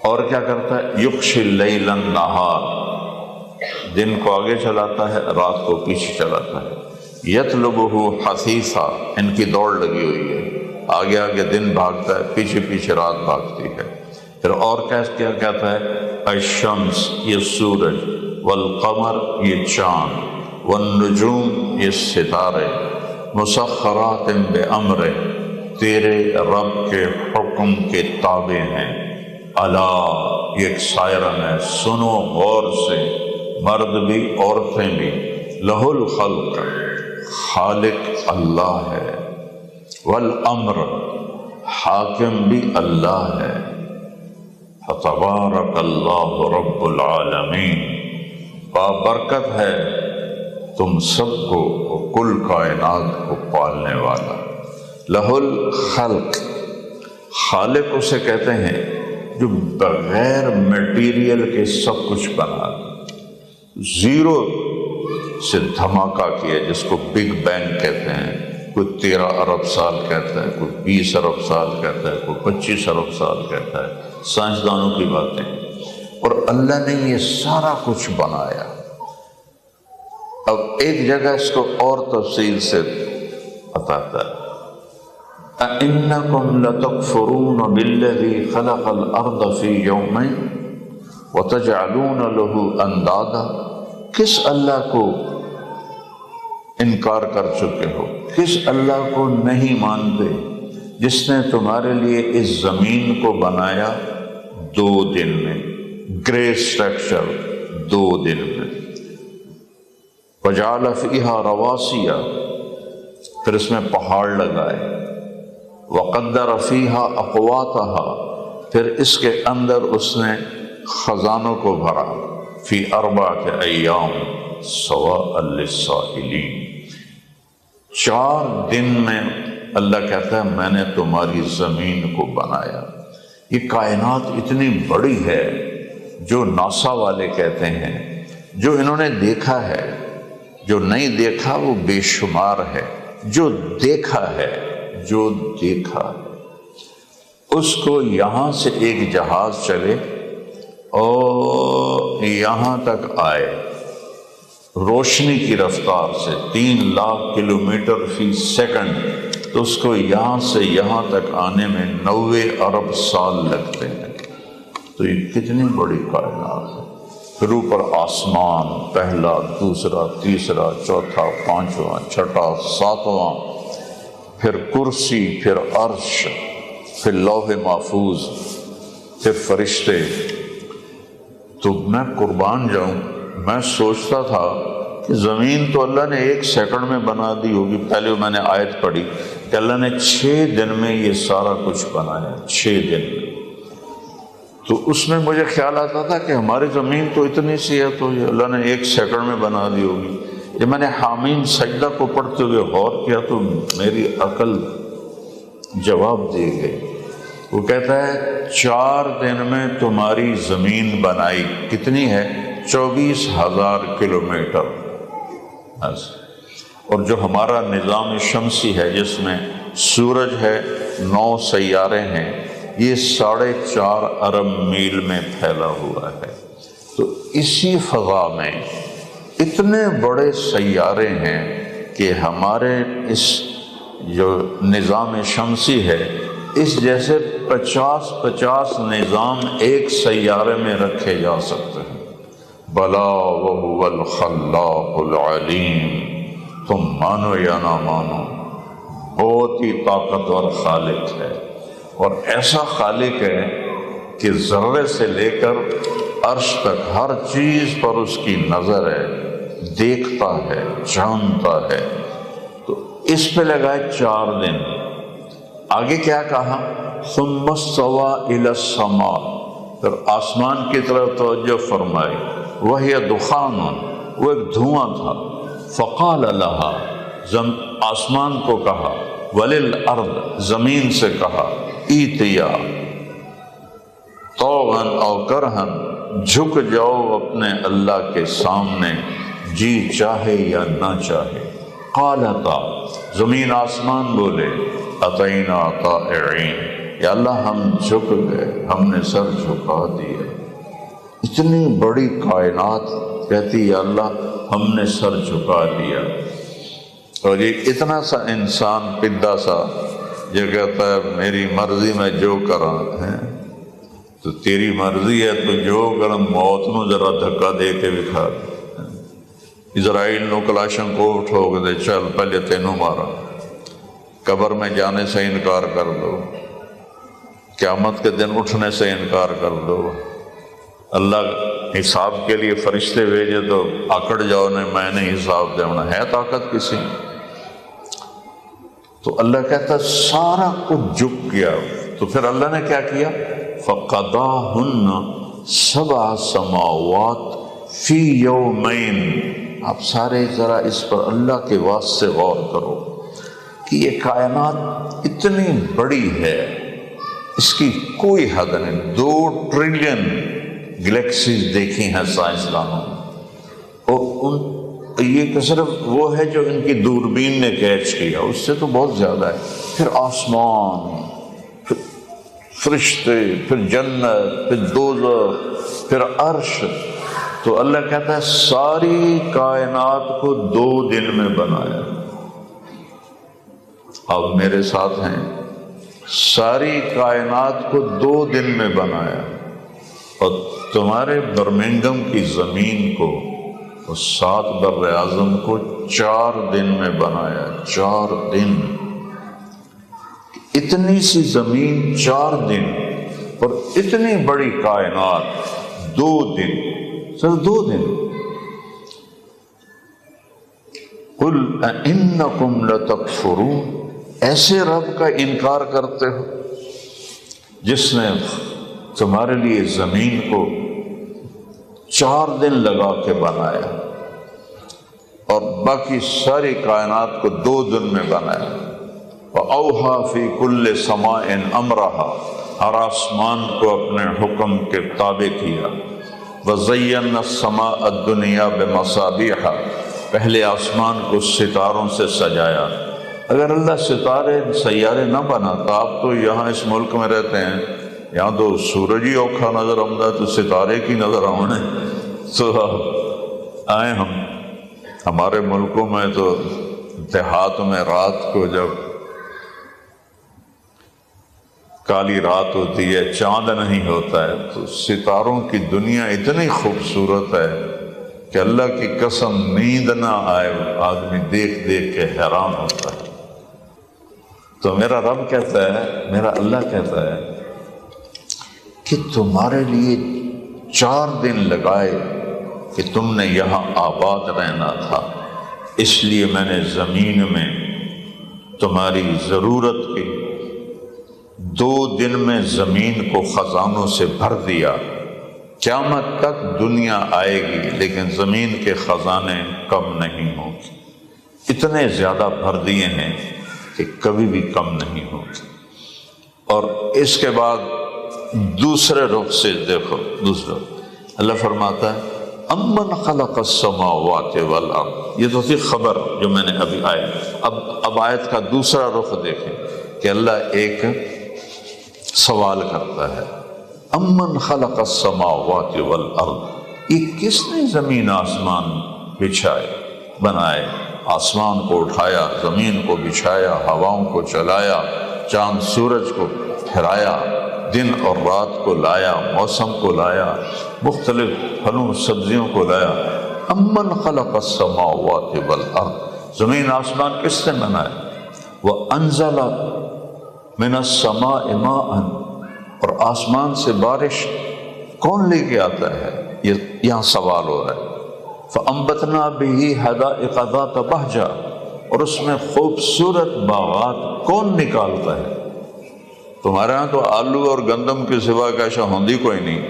اور کیا کرتا ہے؟ یغشی اللیل النہار، دن کو آگے چلاتا ہے، رات کو پیچھے چلاتا ہے۔ یطلبہ حثیثا، ان کی دوڑ لگی ہوئی ہے، آگے آگے دن بھاگتا ہے، پیچھے پیچھے رات بھاگتی ہے۔ پھر اور کیا کہتا ہے؟ الشمس، یہ سورج، والقمر، یہ چاند، والنجوم، یہ ستارے، مسخرات بامرہ، تیرے رب کے حکم کے تابع ہیں۔ الا، یہ ایک سائرن ہے، سنو غور سے، مرد بھی عورتیں بھی۔ لہ الخلق، خالق اللہ ہے، والامر، حاکم بھی اللہ ہے۔ فتبارک اللہ رب العالمین، بابرکت ہے تم سب کو کل کائنات کو پالنے والا۔ لہ الخلق، خالق اسے کہتے ہیں جو بغیر میٹیریل کے سب کچھ بنا، زیرو سے دھماکہ کیا، جس کو بگ بینگ کہتے ہیں۔ کوئی 13 ارب سال کہتا ہے، کوئی 20 ارب سال کہتا ہے، کوئی 25 ارب سال کہتا ہے، سائنسدانوں کی باتیں۔ اور اللہ نے یہ سارا کچھ بنایا۔ اب ایک جگہ اس کو اور تفصیل سے بتاتا ہے، اَإِنَّكُمْ لَتَكْفُرُونَ بِالَّذِي خَلَقَ الْأَرْضَ فِي يَوْمَيْنِ وَتَجْعَلُونَ لَهُ أَنْدَادًا، کس اللہ کو انکار کر چکے ہو، کس اللہ کو نہیں مانتے جس نے تمہارے لیے اس زمین کو بنایا 2 دن میں، گرے اسٹرکچر 2 دن میں۔ وَجَعَلَ فِيهَا رَوَاسِيَ، پھر اس میں پہاڑ لگائے۔ وَقَدَّرَ فِيهَا أَقْوَاتَهَا، پھر اس کے اندر اس نے خزانوں کو بھرا۔ فِي 4 أَيَّامٍ سَوَاءً لِلسَّائِلِينَ، 4 دن میں اللہ کہتا ہے میں نے تمہاری زمین کو بنایا۔ یہ کائنات اتنی بڑی ہے، جو ناسا والے کہتے ہیں، جو انہوں نے دیکھا ہے، جو نہیں دیکھا وہ بے شمار ہے۔ جو دیکھا ہے، جو دیکھا ہے، اس کو یہاں سے ایک جہاز چلے اور یہاں تک آئے روشنی کی رفتار سے 3 لاکھ کلومیٹر فی سیکنڈ، تو اس کو یہاں سے یہاں تک آنے میں 90 ارب سال لگتے ہیں۔ تو یہ کتنی بڑی کائنات ہے۔ پھر اوپر آسمان، پہلا، دوسرا، تیسرا، چوتھا، 5واں، 6واں، 7واں، پھر کرسی، پھر عرش، پھر لوح محفوظ، پھر فرشتے، تو میں قربان جاؤں، میں سوچتا تھا کہ زمین تو اللہ نے 1 سیکنڈ میں بنا دی ہوگی۔ پہلے میں نے آیت پڑھی کہ اللہ نے 6 دن میں یہ سارا کچھ بنایا، 6 دن میں۔ تو اس میں مجھے خیال آتا تھا کہ ہماری زمین تو اتنی سی ہے، تو یہ اللہ نے 1 سیکنڈ میں بنا دی ہوگی۔ جب میں نے حامین سجدہ کو پڑھتے ہوئے غور کیا تو میری عقل جواب دے گئی۔ وہ کہتا ہے 4 دن میں تمہاری زمین بنائی، کتنی ہے؟ 24,000 کلومیٹر۔ اور جو ہمارا نظام شمسی ہے جس میں سورج ہے، 9 سیارے ہیں، یہ 4.5 ارب میل میں پھیلا ہوا ہے۔ تو اسی فضا میں اتنے بڑے سیارے ہیں کہ ہمارے اس جو نظام شمسی ہے، اس جیسے 50 نظام ایک سیارے میں رکھے جا سکتے ہیں۔ بلا وہو الخلاق العلیم، تم مانو یا نہ مانو، بہت ہی طاقتور خالق ہے، اور ایسا خالق ہے کہ ذرے سے لے کر عرش تک ہر چیز پر اس کی نظر ہے، دیکھتا ہے، جانتا ہے۔ تو اس پہ لگائے 4 دن۔ آگے کیا کہا؟ ثم استوى الى السماء، پھر آسمان کی طرف توجہ فرمائی، وہی دخان، وہ ایک دھواں تھا۔ فقال لها، آسمان کو کہا، وللارض، زمین سے کہا، ایتیا طوعا او کرہن، جھک جاؤ اپنے اللہ کے سامنے، جی چاہے یا نہ چاہے۔ قالتا، زمین آسمان بولے، اتینا طائعین، یا اللہ ہم جھک گئے، ہم نے سر جھکا دیا۔ اتنی بڑی کائنات کہتی یا اللہ ہم نے سر جھکا دیا، اور یہ اتنا سا انسان پدہ سا یہ کہتا ہے میری مرضی میں جو کراں ہے، تو تیری مرضی ہے تو جو کرم موت نو ذرا دھکا دے کے دکھا، اسرائیل نو کلاشن کو ٹھوک دے، چل پہلے تینوں مارا، قبر میں جانے سے انکار کر دو، قیامت کے دن اٹھنے سے انکار کر دو، اللہ حساب کے لیے فرشتے بھیجے تو آکڑ جاؤ نے میں نے حساب دینا ہے طاقت کسی۔ تو اللہ کہتا سارا کچھ جھک گیا۔ تو پھر اللہ نے کیا کیا؟ فَقَضَاهُنَّ 7 سماوات فی یومین۔ آپ سارے ذرا اس پر اللہ کے واسطے غور کرو کہ یہ کائنات اتنی بڑی ہے، اس کی کوئی حد نہیں۔ 2 ٹریلین گلیکسیز دیکھی ہیں سائنسدانوں نے، اور یہ صرف وہ ہے جو ان کی دوربین نے کیچ کیا، اس سے تو بہت زیادہ ہے۔ پھر آسمان، پھر فرشتے، پھر جنت، پھر دوزخ، پھر عرش۔ تو اللہ کہتا ہے ساری کائنات کو 2 دن میں بنایا۔ اب میرے ساتھ ہیں، ساری کائنات کو 2 دن میں بنایا، اور تمہارے برمنگم کی زمین کو اور 7 بر اعظم کو 4 دن میں بنایا۔ 4 دن، اتنی سی زمین 4 دن، اور اتنی بڑی کائنات 2 دن، صرف 2 دن۔ قل اَإِنَّكُمْ لَتَكْفُرُونَ، ایسے رب کا انکار کرتے ہو جس نے تمہارے لیے زمین کو 4 دن لگا کے بنایا اور باقی ساری کائنات کو 2 دن میں بنایا۔ وَأَوْحَى فِي كُلِّ سَمَاءٍ أَمْرَهَا، ہر آسمان کو اپنے حکم کے تابع کیا۔ وَزَيَّنَّا السَّمَاءَ الدُّنْيَا بِمَصَابِيحَ، پہلے آسمان کو ستاروں سے سجایا۔ اگر اللہ ستارے سیارے نہ بناتا، آپ تو یہاں اس ملک میں رہتے ہیں، یہاں تو سورج ہی اوکھا نظر آمدا تو ستارے کی نظر آنے۔ تو آئے ہمارے ملکوں میں تو دیہات میں رات کو جب کالی رات ہوتی ہے، چاند نہیں ہوتا ہے، تو ستاروں کی دنیا اتنی خوبصورت ہے کہ اللہ کی قسم نیند نہ آئے، آدمی دیکھ دیکھ کے حیران ہوتا ہے۔ تو میرا رب کہتا ہے، میرا اللہ کہتا ہے کہ تمہارے لیے 4 دن لگائے کہ تم نے یہاں آباد رہنا تھا، اس لیے میں نے زمین میں تمہاری ضرورت کی 2 دن میں زمین کو خزانوں سے بھر دیا۔ قیامت تک دنیا آئے گی لیکن زمین کے خزانے کم نہیں ہوں گے، اتنے زیادہ بھر دیے ہیں کہ کبھی بھی کم نہیں ہوگی۔ اور اس کے بعد دوسرے رخ سے دیکھو، دوسرا اللہ فرماتا ہے امن خلق السماوات والارض، یہ تو تھی خبر جو میں نے ابھی آیا، اب آیت کا دوسرا رخ دیکھیں کہ اللہ ایک سوال کرتا ہے، امن خلق السماوات والارض، یہ کس نے زمین آسمان بچھائے بنائے، آسمان کو اٹھایا، زمین کو بچھایا، ہواؤں کو چلایا، چاند سورج کو پھرایا، دن اور رات کو لایا، موسم کو لایا، مختلف پھلوں سبزیوں کو لایا۔ امن خلق السماوات والارض، زمین آسمان کس نے بنائے؟ وانزل من السماء ماء، اور آسمان سے بارش کون لے کے آتا ہے؟ یہ یہاں سوال ہو رہا ہے۔ فانبتنا به حدائق ذات بہجہ، اور اس میں خوبصورت باغات کون نکالتا ہے؟ تمہارے ہاں تو آلو اور گندم کے سوا کیسا ہوندی کوئی نہیں،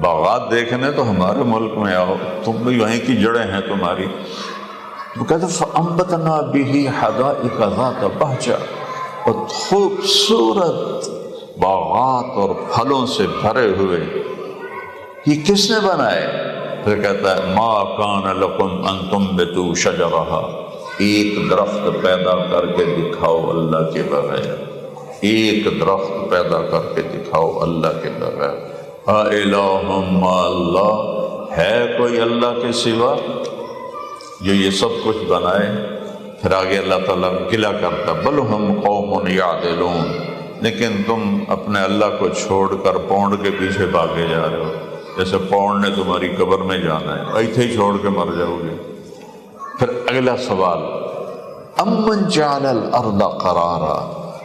باغات دیکھنے تو ہمارے ملک میں آؤ، تم بھی وہیں کی جڑیں ہیں تمہاری۔ وہ کہتے فانبتنا به حدائق ذات بہجہ، اور خوبصورت باغات اور پھلوں سے بھرے ہوئے، یہ کس نے بنائے؟ پھر کہتا ہے ما کان لکم ان تنبتوا شجرہا، ایک درخت پیدا کر کے دکھاؤ اللہ کے بغیر، ایک درخت پیدا کر کے دکھاؤ اللہ کے بغیر۔ اِلٰہٌ مع اللہ، ہے کوئی اللہ کے سوا جو یہ سب کچھ بنائے؟ پھر آگے اللہ تعالیٰ گلہ کرتا بل ہم قوم یعدلون، لیکن تم اپنے اللہ کو چھوڑ کر پونڈ کے پیچھے بھاگے جا رہے ہو، جیسے پونڈ نے تمہاری قبر میں جانا ہے، ایتھے ہی چھوڑ کے مر جاؤ گے۔ پھر اگلا سوال امن جعل الارض قرارا،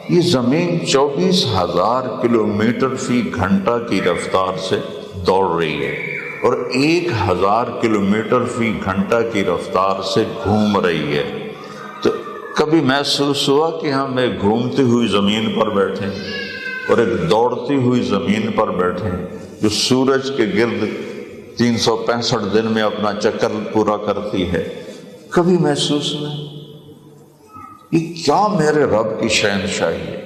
یہ زمین 24,000 کلومیٹر فی گھنٹہ کی رفتار سے دوڑ رہی ہے اور 1,000 کلومیٹر فی گھنٹہ کی رفتار سے گھوم رہی ہے، تو کبھی محسوس ہوا کہ ہم ایک گھومتی ہوئی زمین پر بیٹھے اور ایک دوڑتی ہوئی زمین پر بیٹھے جو سورج کے گرد 365 دن میں اپنا چکر پورا کرتی ہے؟ کبھی محسوس نہیں؟ یہ کیا میرے رب کی شہنشاہی ہے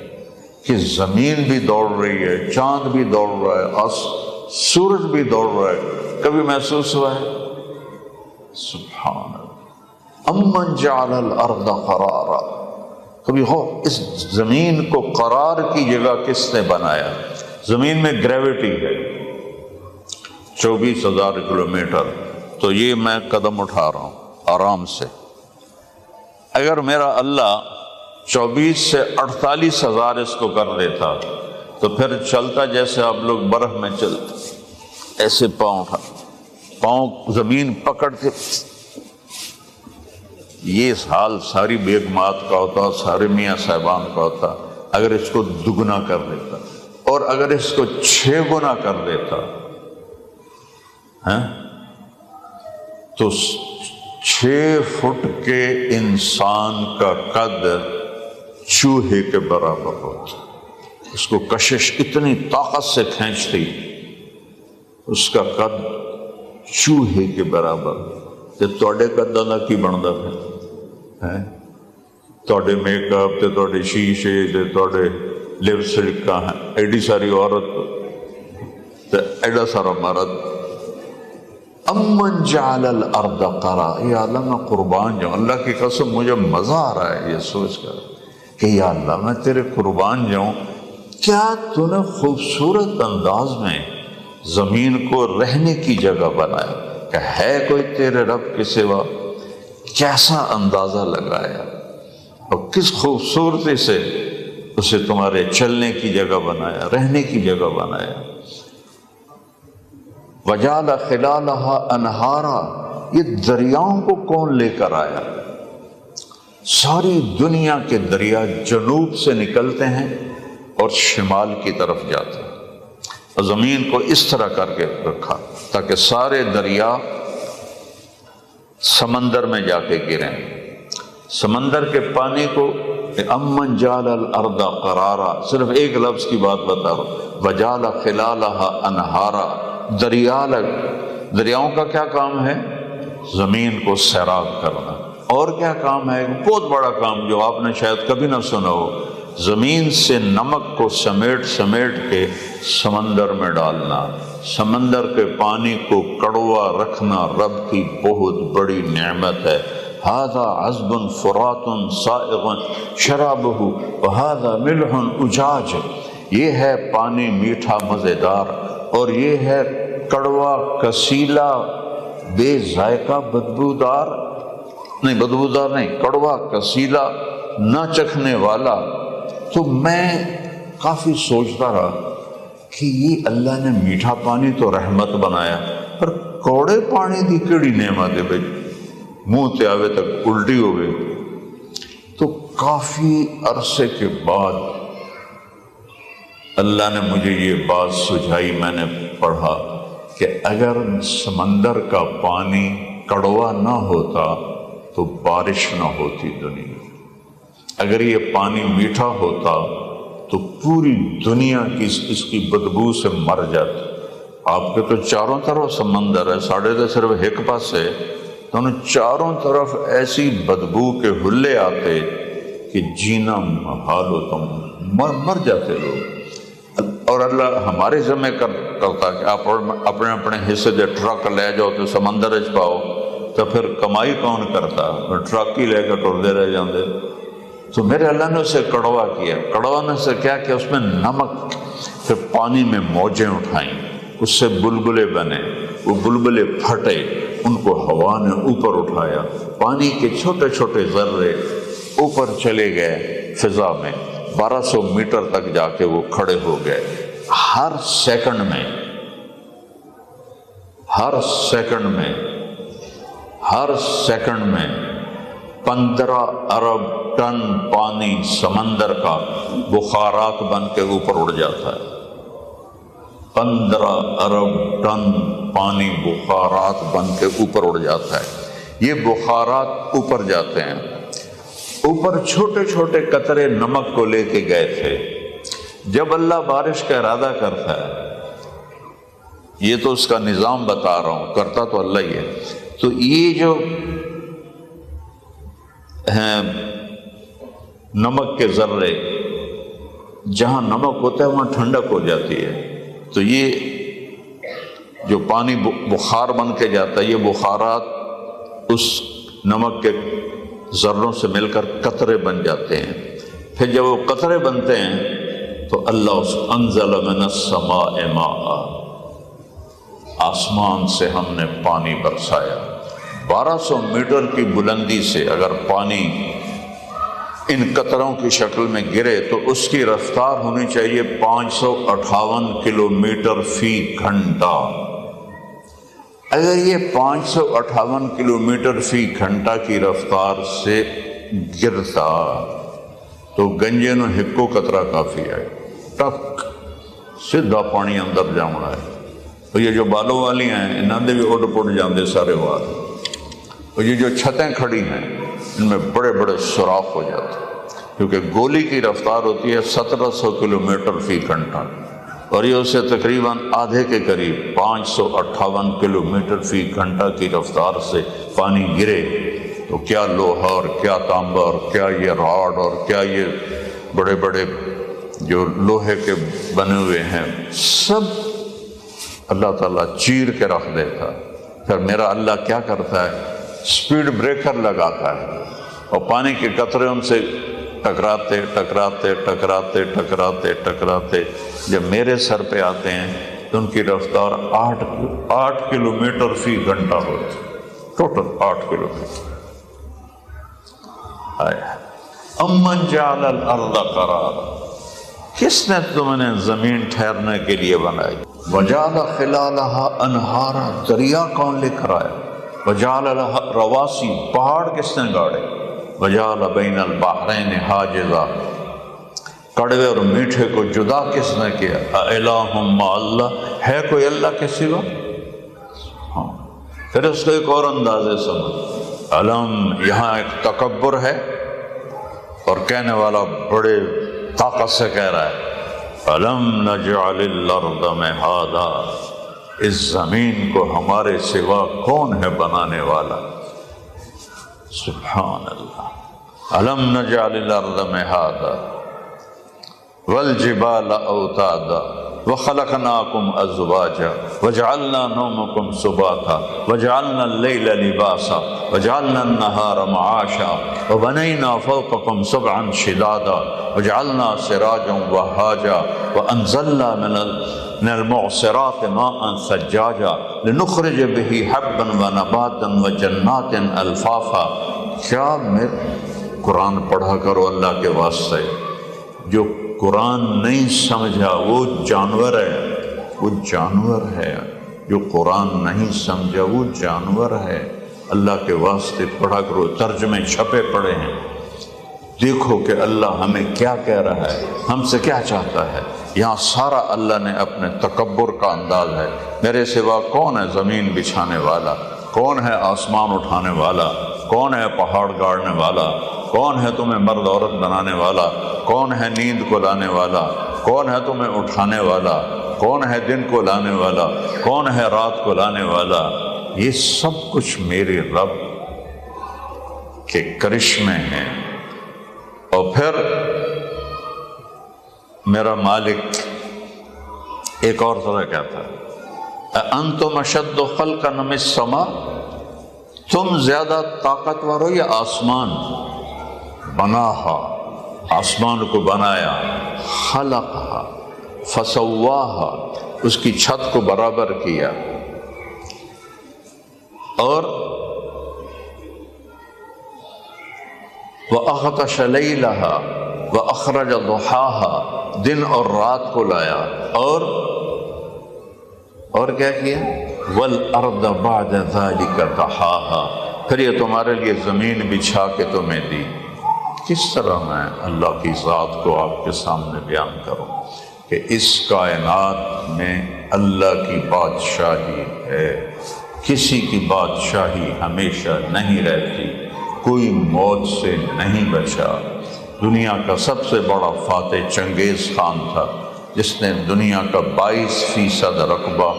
کہ زمین بھی دوڑ رہی ہے، چاند بھی دوڑ رہا ہے، سورج بھی دوڑ رہا ہے، کبھی محسوس ہوا ہے؟ سبحان اللہ۔ امن جعل الارض قرارا، کبھی ہو اس زمین کو قرار کی جگہ کس نے بنایا؟ زمین میں گریویٹی ہے 24,000 کلومیٹر، تو یہ میں قدم اٹھا رہا ہوں آرام سے، اگر میرا اللہ 24 سے 48,000 اس کو کر دیتا تو پھر چلتا جیسے آپ لوگ برف میں چلتے، ایسے پاؤں زمین پکڑتے، یہ حال ساری بیگمات کا ہوتا، سارے میاں صاحبان کا ہوتا اگر اس کو دگنا کر دیتا، اور اگر اس کو 6 گنا کر دیتا تو 6 فٹ کے انسان کا قد چوہے کے برابر ہوتا، اس کو کشش اتنی طاقت سے کھینچتی، اس کا قد چوہے کے برابر۔ تے توڑے قداں دا کی بندا ہے؟ توڑے میک اپ تے توڑے شیشے تے توڑے لپسٹک کا ہے، ایڈی ساری عورت تے ایڈا سارا مرد۔ امن جعل الارض قرارا، یا اللہ میں قربان جاؤں، اللہ کی قسم مجھے مزہ آ رہا ہے یہ سوچ کر کہ یا اللہ میں تیرے قربان جاؤں، کیا تو نے خوبصورت انداز میں زمین کو رہنے کی جگہ بنایا، کہ ہے کوئی تیرے رب کے سوا؟ کیسا اندازہ لگایا اور کس خوبصورتی سے اسے تمہارے چلنے کی جگہ بنایا، رہنے کی جگہ بنایا۔ وجعل خلالها انہارا، یہ دریاؤں کو کون لے کر آیا؟ ساری دنیا کے دریا جنوب سے نکلتے ہیں اور شمال کی طرف جاتے ہیں، زمین کو اس طرح کر کے رکھا تاکہ سارے دریا سمندر میں جا کے گریں۔ سمندر کے پانی کو امن جعل الارض قرارا، صرف ایک لفظ کی بات بتا رہا ہوں، وجعل خلالها انہارا، دریاؤں کا کیا کام ہے؟ زمین کو سیراب کرنا۔ اور کیا کام ہے؟ بہت بڑا کام جو آپ نے شاید کبھی نہ سنا ہو، زمین سے نمک کو سمیٹ کے سمندر میں ڈالنا، سمندر کے پانی کو کڑوا رکھنا رب کی بہت بڑی نعمت ہے۔ ھذا عذب فرات سائغ شرابہ وھذا ملح اجاج، یہ ہے پانی میٹھا مزیدار اور یہ ہے کڑوا کسیلا بے ذائقہ بدبودار نہیں، کڑوا کسیلا نہ چکھنے والا۔ تو میں کافی سوچتا رہا کہ یہ اللہ نے میٹھا پانی تو رحمت بنایا، پر کوڑے پانی دی کیڑی نعمت ہے بھائی، منہ تے آوے تک الٹی ہو گئی۔ تو کافی عرصے کے بعد اللہ نے مجھے یہ بات سجھائی، میں نے پڑھا کہ اگر سمندر کا پانی کڑوا نہ ہوتا تو بارش نہ ہوتی دنیا، اگر یہ پانی میٹھا ہوتا تو پوری دنیا کی اس کی بدبو سے مر جاتی۔ آپ کے تو چاروں طرف سمندر ہے، ساڑھے تو صرف ایک پاس ہے، تو انہیں چاروں طرف ایسی بدبو کے حلے آتے کہ جینا محال ہوتا، مر جاتے لوگ۔ اور اللہ ہمارے ذمہ کرتا کہ آپ اپنے اپنے حصے دے ٹرک لے جاؤ تو سمندر اچ پاؤ، تو پھر کمائی کون کرتا؟ ٹرک ہی لے کے ٹردے رہ جاندے۔ تو میرے اللہ نے اسے کڑوا کیا، کڑوا نے سے کیا کہ اس میں نمک، پھر پانی میں موجیں اٹھائیں، اس سے بلبلے بنے، وہ بلبلے پھٹے، ان کو ہوا نے اوپر اٹھایا، پانی کے چھوٹے چھوٹے ذرے اوپر چلے گئے فضا میں، 1200 میٹر تک جا کے وہ کھڑے ہو گئے۔ ہر سیکنڈ میں 15 ارب ٹن پانی سمندر کا بخارات بن کے اوپر اڑ جاتا ہے۔ 15 ارب ٹن پانی بخارات بن کے اوپر اڑ جاتا ہے۔ یہ بخارات اوپر جاتے ہیں، اوپر چھوٹے چھوٹے قطرے نمک کو لے کے گئے تھے۔ جب اللہ بارش کا ارادہ کرتا ہے، یہ تو اس کا نظام بتا رہا ہوں، کرتا تو اللہ ہی ہے، تو یہ جو ہیں نمک کے ذرے، جہاں نمک ہوتا ہے وہاں ٹھنڈک ہو جاتی ہے، تو یہ جو پانی بخار بن کے جاتا ہے، یہ بخارات اس نمک کے ذروں سے مل کر قطرے بن جاتے ہیں۔ پھر جب وہ قطرے بنتے ہیں تو اللہ اس انزل من السماء ماء، آسمان سے ہم نے پانی برسایا۔ 1200 میٹر کی بلندی سے اگر پانی ان قطروں کی شکل میں گرے تو اس کی رفتار ہونی چاہیے 558 کلومیٹر فی گھنٹہ۔ اگر یہ 558 کلومیٹر فی گھنٹہ کی رفتار سے گرتا تو گنجے نو ہکو قطرہ کافی ہے، ٹک سیدھا پانی اندر جانا ہے۔ اور یہ جو بالوں والی ہیں انہاں دے بھی اڑ پڑ جاندے سارے وار، اور یہ جو چھتیں کھڑی ہیں ان میں بڑے بڑے سوراخ ہو جاتے ہیں، کیونکہ گولی کی رفتار ہوتی ہے 1700 کلومیٹر فی گھنٹہ، اور یہ اسے تقریباً آدھے کے قریب 558 کلومیٹر فی گھنٹہ کی رفتار سے پانی گرے تو کیا لوہا اور کیا تانبا اور کیا یہ راڈ اور کیا یہ بڑے بڑے جو لوہے کے بنے ہوئے ہیں سب اللہ تعالیٰ چیر کے رکھ دیتا۔ پھر میرا اللہ کیا کرتا ہے، سپیڈ بریکر لگاتا ہے اور پانی کے قطرے ان سے ٹکراتے ٹکراتے ٹکراتے ٹکراتے ٹکراتے جب میرے سر پہ آتے ہیں تو ان کی رفتار 8 کلومیٹر فی گھنٹہ ہوتی، ٹوٹل 8 کلومیٹر۔ امن جعل الارض قرارا، کس نے تمہیں زمین ٹھہرنے کے لیے بنائی؟ وجعل خلالها انہارا، دریا کون لے کر آیا؟ وجعل لها رواسی، پہاڑ کس نے گاڑے؟ وجعل بین البحرین حاجزا، کڑوے اور میٹھے کو جدا کس نے کیا؟ الہ مع اللہ، ہے کوئی اللہ کے سوا؟ ہاں۔ پھر اس کو ایک اور اندازے سمجھ، علم، یہاں ایک تکبر ہے اور کہنے والا بڑے طاقت سے کہہ رہا ہے الم نجعل الارض مہادا، اس زمین کو ہمارے سوا کون ہے بنانے والا؟ سبحان اللہ۔ الم نجعل الارض مہادا والجبال اوتادا وخلقناکم ازواجا وجعلنا نومکم سباتا وجعلنا اللیل لباسا وجعلنا النہار معاشا وبنینا فوقکم سبعا شدادا وجعلنا سراجا وہاجا وانزلنا من المعصرات ماء ثجاجا لنخرج به حبا ونباتا وجنات الفافا۔ کیا میں قرآن پڑھا کرو اللہ کے واسطے، جو قرآن نہیں سمجھا وہ جانور ہے، وہ جانور ہے، جو قرآن نہیں سمجھا وہ جانور ہے۔ اللہ کے واسطے پڑھا کرو، ترجمے چھپے پڑے ہیں، دیکھو کہ اللہ ہمیں کیا کہہ رہا ہے، ہم سے کیا چاہتا ہے۔ یہاں سارا اللہ نے اپنے تکبر کا انداز ہے، میرے سوا کون ہے زمین بچھانے والا، کون ہے آسمان اٹھانے والا، کون ہے پہاڑ گاڑنے والا، کون ہے تمہیں مرد عورت بنانے والا، کون ہے نیند کو لانے والا، کون ہے تمہیں اٹھانے والا، کون ہے دن کو لانے والا، کون ہے رات کو لانے والا۔ یہ سب کچھ میرے رب کے کرشمے ہیں۔ اور پھر میرا مالک ایک اور طرح کہتا ہے انتم اشد خلقا من السماء، تم زیادہ طاقتور ہو یا آسمان؟ بناہا، آسمان کو بنایا، خلقہا فسواہا، اس کی چھت کو برابر کیا، اور وَأَغْطَشَ لَيْلَهَا وَأَخْرَجَ ضُحَاهَا، دن اور رات کو لایا، اور کیا کیا؟ وَالْأَرْضَ بَعْدَ ذَلِكَ دَحَاهَا، پھر یہ تمہارے لیے زمین بچھا کے تمہیں دی۔ کس طرح میں اللہ کی ذات کو آپ کے سامنے بیان کروں کہ اس کائنات میں اللہ کی بادشاہی ہے، کسی کی بادشاہی ہمیشہ نہیں رہتی، کوئی موت سے نہیں بچا۔ دنیا کا سب سے بڑا فاتح چنگیز خان تھا، جس نے دنیا کا 22% رقبہ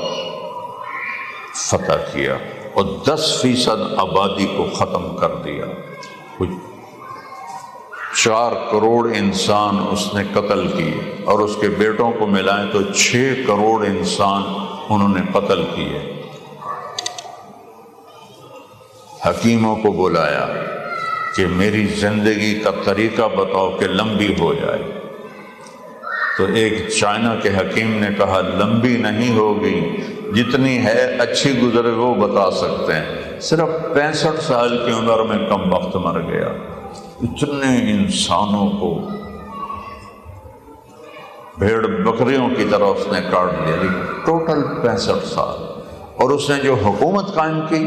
فتح کیا اور 10% آبادی کو ختم کر دیا۔ 4 کروڑ انسان اس نے قتل کیے، اور اس کے بیٹوں کو ملائیں تو 6 کروڑ انسان انہوں نے قتل کیے۔ حکیموں کو بلایا کہ میری زندگی کا طریقہ بتاؤ کہ لمبی ہو جائے، تو ایک چائنا کے حکیم نے کہا لمبی نہیں ہوگی، جتنی ہے اچھی گزرے وہ بتا سکتے ہیں۔ صرف 65 سال کی عمر میں کم وقت مر گیا۔ اتنے انسانوں کو بھیڑ بکریوں کی طرح اس نے کاٹ دیا، ٹوٹل 65 سال۔ اور اس نے جو حکومت قائم کی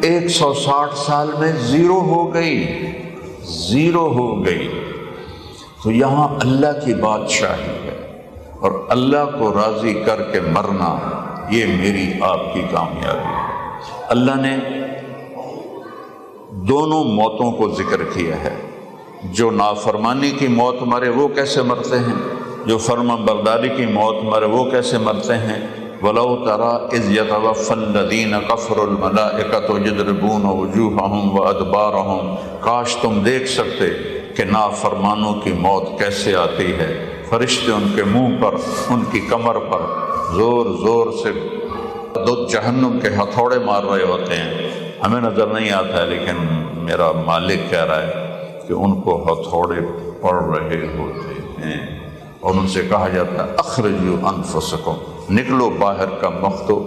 160 سال میں زیرو ہو گئی۔ تو یہاں اللہ کی بادشاہی ہے، اور اللہ کو راضی کر کے مرنا، یہ میری آپ کی کامیابی ہے۔ اللہ نے دونوں موتوں کو ذکر کیا ہے۔ جو نافرمانی کی موت مرے وہ کیسے مرتے ہیں، جو فرما برداری کی موت مرے وہ کیسے مرتے ہیں۔ وَلَوْ تَرَىٰ إِذْ يَتَوَفَّى الَّذِينَ كَفَرُوا الْمَلَائِكَةُ يَضْرِبُونَ وُجُوهَهُمْ وَأَدْبَارَهُمْ، کاش تم دیکھ سکتے کہ نافرمانوں کی موت کیسے آتی ہے۔ فرشتے ان کے منہ پر، ان کی کمر پر زور زور سے جہنم کے ہتھوڑے مار رہے ہوتے ہیں۔ ہمیں نظر نہیں آتا ہے، لیکن میرا مالک کہہ رہا ہے کہ ان کو ہتھوڑے پڑ رہے ہوتے ہیں، اور ان سے کہا جاتا ہے اخرجوا انفسکم، نکلو باہر کا مختو،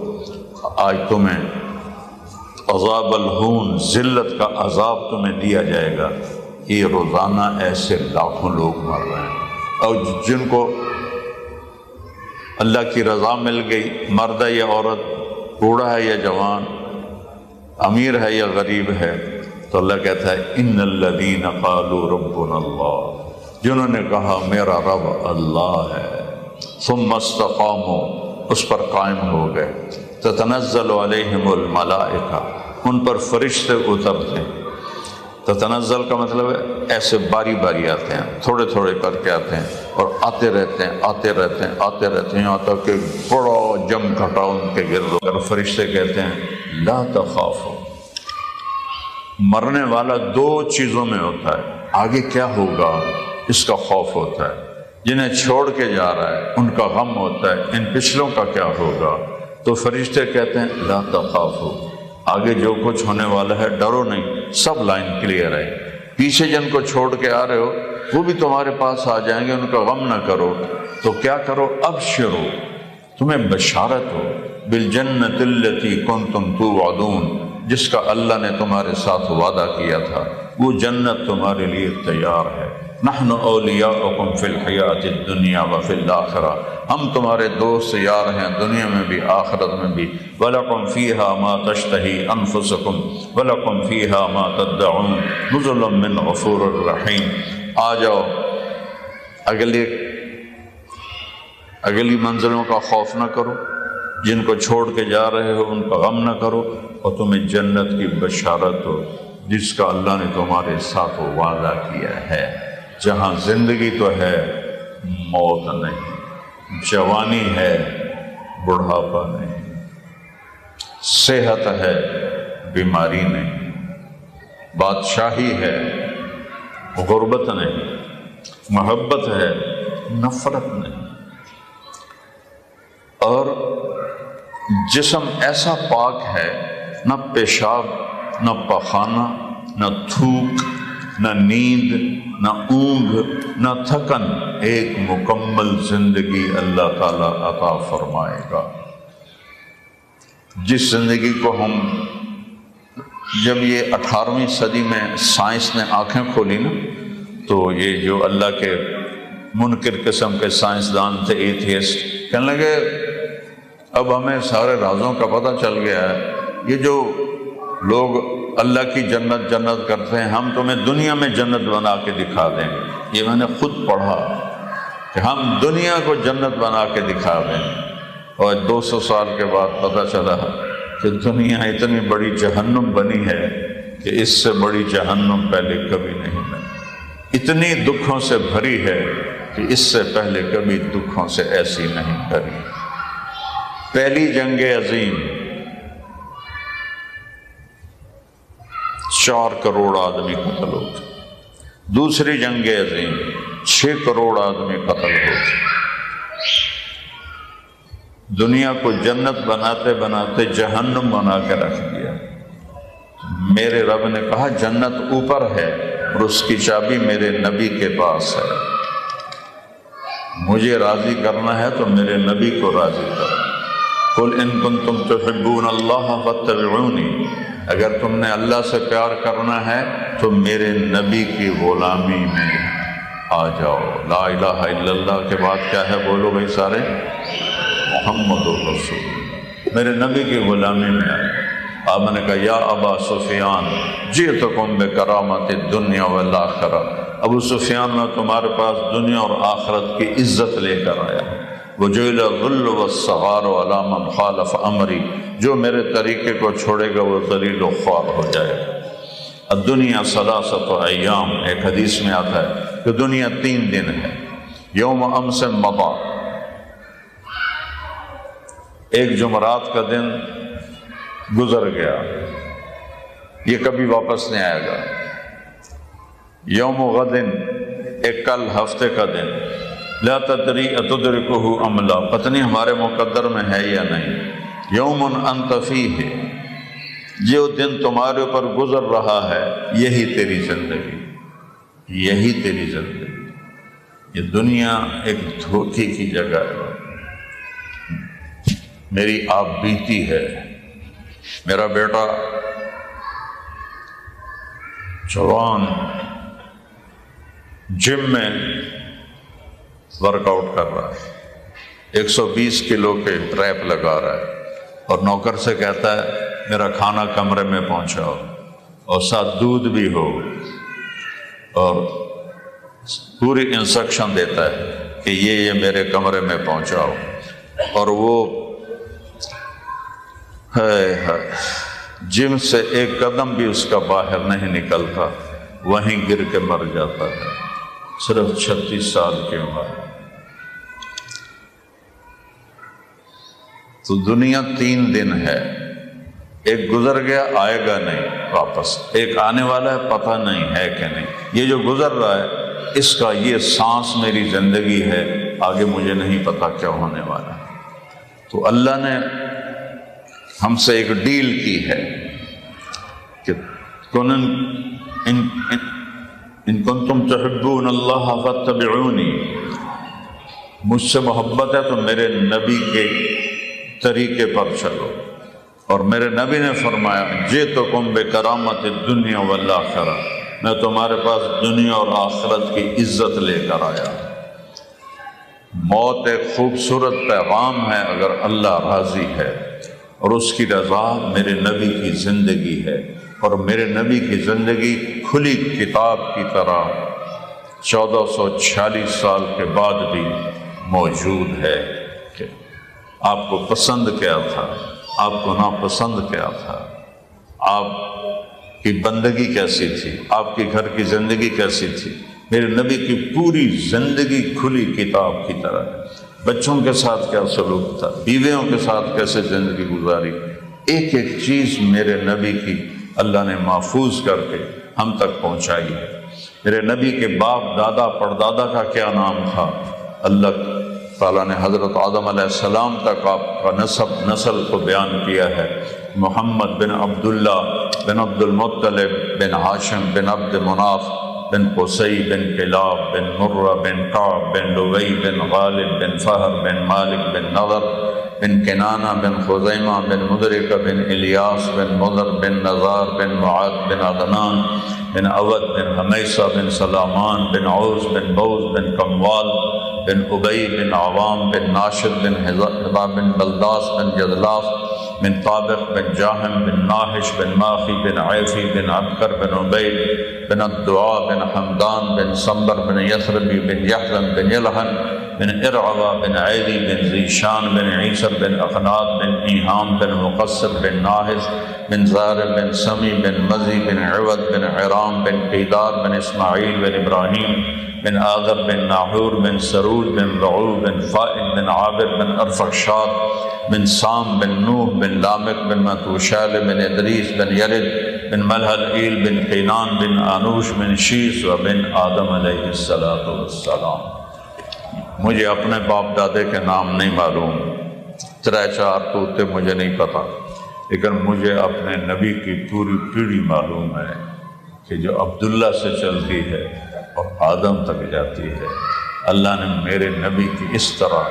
آج تمہیں عذاب الہون، ذلت کا عذاب تمہیں دیا جائے گا۔ یہ روزانہ ایسے لاکھوں لوگ مر رہے ہیں، اور جن کو اللہ کی رضا مل گئی، مرد ہے یا عورت، بوڑھا ہے یا جوان، امیر ہے یا غریب ہے، تو اللہ کہتا ہے ان الذین قالوا ربنا اللہ، جنہوں نے کہا میرا رب اللہ ہے، ثم استقاموا، اس پر قائم ہو گئے، تتنزل علیہم الملائکہ، ان پر فرشتے اترتے، تتنزل کا مطلب ہے ایسے باری باری آتے ہیں، تھوڑے تھوڑے کر کے آتے ہیں اور آتے رہتے ہیں آتے رہتے ہیں آتے رہتے ہیں، یہاں تک کہ بڑا جم گھٹا ان کے گرد ہو۔ فرشتے کہتے ہیں لا تخافوا، مرنے والا دو چیزوں میں ہوتا ہے، آگے کیا ہوگا اس کا خوف ہوتا ہے، جنہیں چھوڑ کے جا رہا ہے ان کا غم ہوتا ہے، ان پچھلوں کا کیا ہوگا۔ تو فرشتے کہتے ہیں لا تخافوا، آگے جو کچھ ہونے والا ہے ڈرو نہیں، سب لائن کلیئر ہے، پیچھے جن کو چھوڑ کے آ رہے ہو وہ بھی تمہارے پاس آ جائیں گے، ان کا غم نہ کرو۔ تو کیا کرو، ابشرو، تمہیں بشارت ہو، بالجنت التی کنتم توعدون، جس کا اللہ نے تمہارے ساتھ وعدہ کیا تھا، وہ جنت تمہارے لیے تیار ہے۔ نحن اولیاؤکم فی الحیات الدنیا وفی الآخرہ، ہم تمہارے دوست یار ہیں دنیا میں بھی آخرت میں بھی۔ وَلَكُمْ فِيهَا مَا تَشْتَهِي أَنفُسُكُمْ وَلَكُمْ فِيهَا مَا تَدَّعُونَ نُزُلٌ مِّنْ غَفُورٍ رَحِيمٍ۔ آ جاؤ، اگلی منزلوں کا خوف نہ کرو، جن کو چھوڑ کے جا رہے ہو ان کا غم نہ کرو، اور تمہیں جنت کی بشارت ہو جس کا اللہ نے تمہارے ساتھ وعدہ کیا ہے، جہاں زندگی تو ہے موت نہیں، جوانی ہے بڑھاپا نہیں، صحت ہے بیماری نہیں، بادشاہی ہے غربت نہیں، محبت ہے نفرت نہیں، اور جسم ایسا پاک ہے، نہ پیشاب، نہ پخانہ، نہ تھوک، نہ نیند، نہ اونگ، نہ تھکن، ایک مکمل زندگی اللہ تعالیٰ عطا فرمائے گا۔ جس زندگی کو ہم، جب یہ 18ویں صدی میں سائنس نے آنکھیں کھولی نا، تو یہ جو اللہ کے منکر قسم کے سائنسدان تھے، ایتھیسٹ، کہنے لگے اب ہمیں سارے رازوں کا پتہ چل گیا ہے، یہ جو لوگ اللہ کی جنت جنت کرتے ہیں، ہم تمہیں دنیا میں جنت بنا کے دکھا دیں گے۔ یہ میں نے خود پڑھا کہ ہم دنیا کو جنت بنا کے دکھا دیں گے، اور 200 سال کے بعد پتہ چلا کہ دنیا اتنی بڑی جہنم بنی ہے کہ اس سے بڑی جہنم پہلے کبھی نہیں بنی، اتنی دکھوں سے بھری ہے کہ اس سے پہلے کبھی دکھوں سے ایسی نہیں بھری۔ پہلی جنگ عظیم 4 کروڑ آدمی قتل ہوتے، دوسری جنگ عظیم 6 کروڑ آدمی قتل ہوتے۔ دنیا کو جنت بناتے بناتے جہنم بنا کے رکھ دیا۔ میرے رب نے کہا جنت اوپر ہے اور اس کی چابی میرے نبی کے پاس ہے، مجھے راضی کرنا ہے تو میرے نبی کو راضی کرو۔ قُلْ إِن كُنتُمْ تُحِبُّونَ اللَّهَ فَاتَّبِعُونِي، اگر تم نے اللہ سے پیار کرنا ہے تو میرے نبی کی غلامی میں آ جاؤ۔ لا الہ الا اللہ کے بعد کیا ہے بولو بھائی سارے، محمد الرسول اللہ، میرے نبی کی غلامی میں آئے۔ آپ نے کہا یا ابا سفیان جئتکم بکرامت الدنیا والآخرہ، ابو سفیان میں تمہارے پاس دنیا اور آخرت کی عزت لے کر آیا۔ وَجُعِلَ الذُّلُّ وَالصَّغَارُ عَلَىٰ مَنْ خَالَفَ أَمْرِي، جو میرے طریقے کو چھوڑے گا وہ ذلیل و خوار ہو جائے گا۔ الدنیا ثلاثۃ ایام، ایک حدیث میں آتا ہے کہ دنیا 3 دن ہے۔ یوم امس مضی، ایک جمعرات کا دن گزر گیا، یہ کبھی واپس نہیں آئے گا۔ یوم غد، ایک کل ہفتے کا دن، لا تدری اتدرکہ ام لا، پتہ نہیں ہمارے مقدر میں ہے یا نہیں۔ یوم انت فیہ، جو دن تمہارے اوپر گزر رہا ہے یہی تیری زندگی، یہی تیری زندگی۔ یہ دنیا ایک دھوکے کی جگہ ہے، میری آپ بیتی ہے۔ میرا بیٹا جوان جم میں ورک آؤٹ کر رہا ہے، 120 کلو کے ریپ لگا رہا ہے، اور نوکر سے کہتا ہے میرا کھانا کمرے میں پہنچاؤ اور ساتھ دودھ بھی ہو اور پوری انسٹرکشن دیتا ہے کہ یہ میرے کمرے میں پہنچاؤ، اور وہ جم سے ایک قدم بھی اس کا باہر نہیں نکلتا، وہیں گر کے مر جاتا ہے، صرف 36 سال کی عمر۔ تو دنیا 3 دن ہے، ایک گزر گیا آئے گا نہیں واپس، ایک آنے والا ہے پتہ نہیں ہے کہ نہیں۔ یہ جو گزر رہا ہے اس کا یہ سانس میری زندگی ہے، آگے مجھے نہیں پتا کیا ہونے والا۔ تو اللہ نے ہم سے ایک ڈیل کی ہے کہ ان کنتم تحبون اللہ فاتبعونی، مجھ سے محبت ہے تو میرے نبی کے طریقے پر چلو۔ اور میرے نبی نے فرمایا جئتکم بکرامت الدنیا والآخرہ، میں تمہارے پاس دنیا اور آخرت کی عزت لے کر آیا۔ موت ایک خوبصورت پیغام ہے اگر اللہ راضی ہے، اور اس کی رضا میرے نبی کی زندگی ہے، اور میرے نبی کی زندگی کھلی کتاب کی طرح 1446 سال کے بعد بھی موجود ہے کہ آپ کو پسند کیا تھا، آپ کو ناپسند کیا تھا، آپ کی بندگی کیسی تھی، آپ کے گھر کی زندگی کیسی تھی۔ میرے نبی کی پوری زندگی کھلی کتاب کی طرح ہے۔ بچوں کے ساتھ کیا سلوک تھا، بیویوں کے ساتھ کیسے زندگی گزاری، ایک ایک چیز میرے نبی کی اللہ نے محفوظ کر کے ہم تک پہنچائی ہے۔ میرے نبی کے باپ دادا پردادا کا کیا نام تھا، اللہ تعالیٰ نے حضرت آدم علیہ السلام تک آپ کا نسل کو بیان کیا ہے۔ محمد بن عبداللہ بن عبد المطلب بن ہاشم بن عبد مناف بن قصی بن کلاب بن مرہ بن کعب بن لوی بن غالب بن فہر بن مالک بن نضر بن کنانہ بن خزیمہ بن مدرکہ بن الیاس بن مضر بن نزار بن معاذ بن عدنان بن عود بن حمیصہ بن سلامان بن عوز بن بوز بن کموال بن ابی بن عوام بن ناشد بن حذا بن بلداس بن جدلاف بن طابق بن جاہم بن ناحش بن ماخی بن عیفی بن عبکر بن عبید بن الدعاء بن حمدان بن صنبر بن یثربی بن یحزن بن یلحن بن ارعوہ بن عیدی بن ذیشان بن عیسر بن اخناد بن ایہام بن مقصر بن ناحس بن زارب بن سمی بن مزی بن عود بن عرام بن قیدار بن اسماعیل بن ابراہیم بن آذر بن ناحور بن سرود بن رعو بن فائد بن عابر بن ارفخشاد بن سام بن نوح بن لامک بن متوشال بن ادریس بن یلد بن ملحل بن قینان بن آنوش بن شیس و بن آدم علیہ السلام۔ مجھے اپنے باپ دادے کے نام نہیں معلوم، 3-4 طوطے مجھے نہیں پتا، لیکن مجھے اپنے نبی کی پوری پیڑھی معلوم ہے کہ جو عبداللہ سے چلتی ہے اور آدم تک جاتی ہے۔ اللہ نے میرے نبی کی اس طرح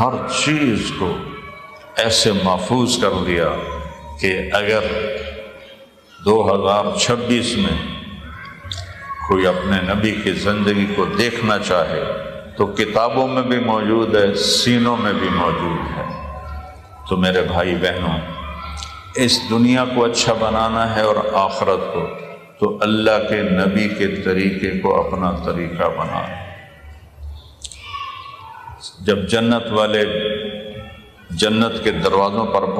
ہر چیز کو ایسے محفوظ کر دیا کہ اگر 2026 میں کوئی اپنے نبی کی زندگی کو دیکھنا چاہے تو کتابوں میں بھی موجود ہے، سینوں میں بھی موجود ہے۔ تو میرے بھائی بہنوں، اس دنیا کو اچھا بنانا ہے اور آخرت کو، تو اللہ کے نبی کے طریقے کو اپنا طریقہ بنائیں۔ جب جنت والے جنت کے دروازوں پر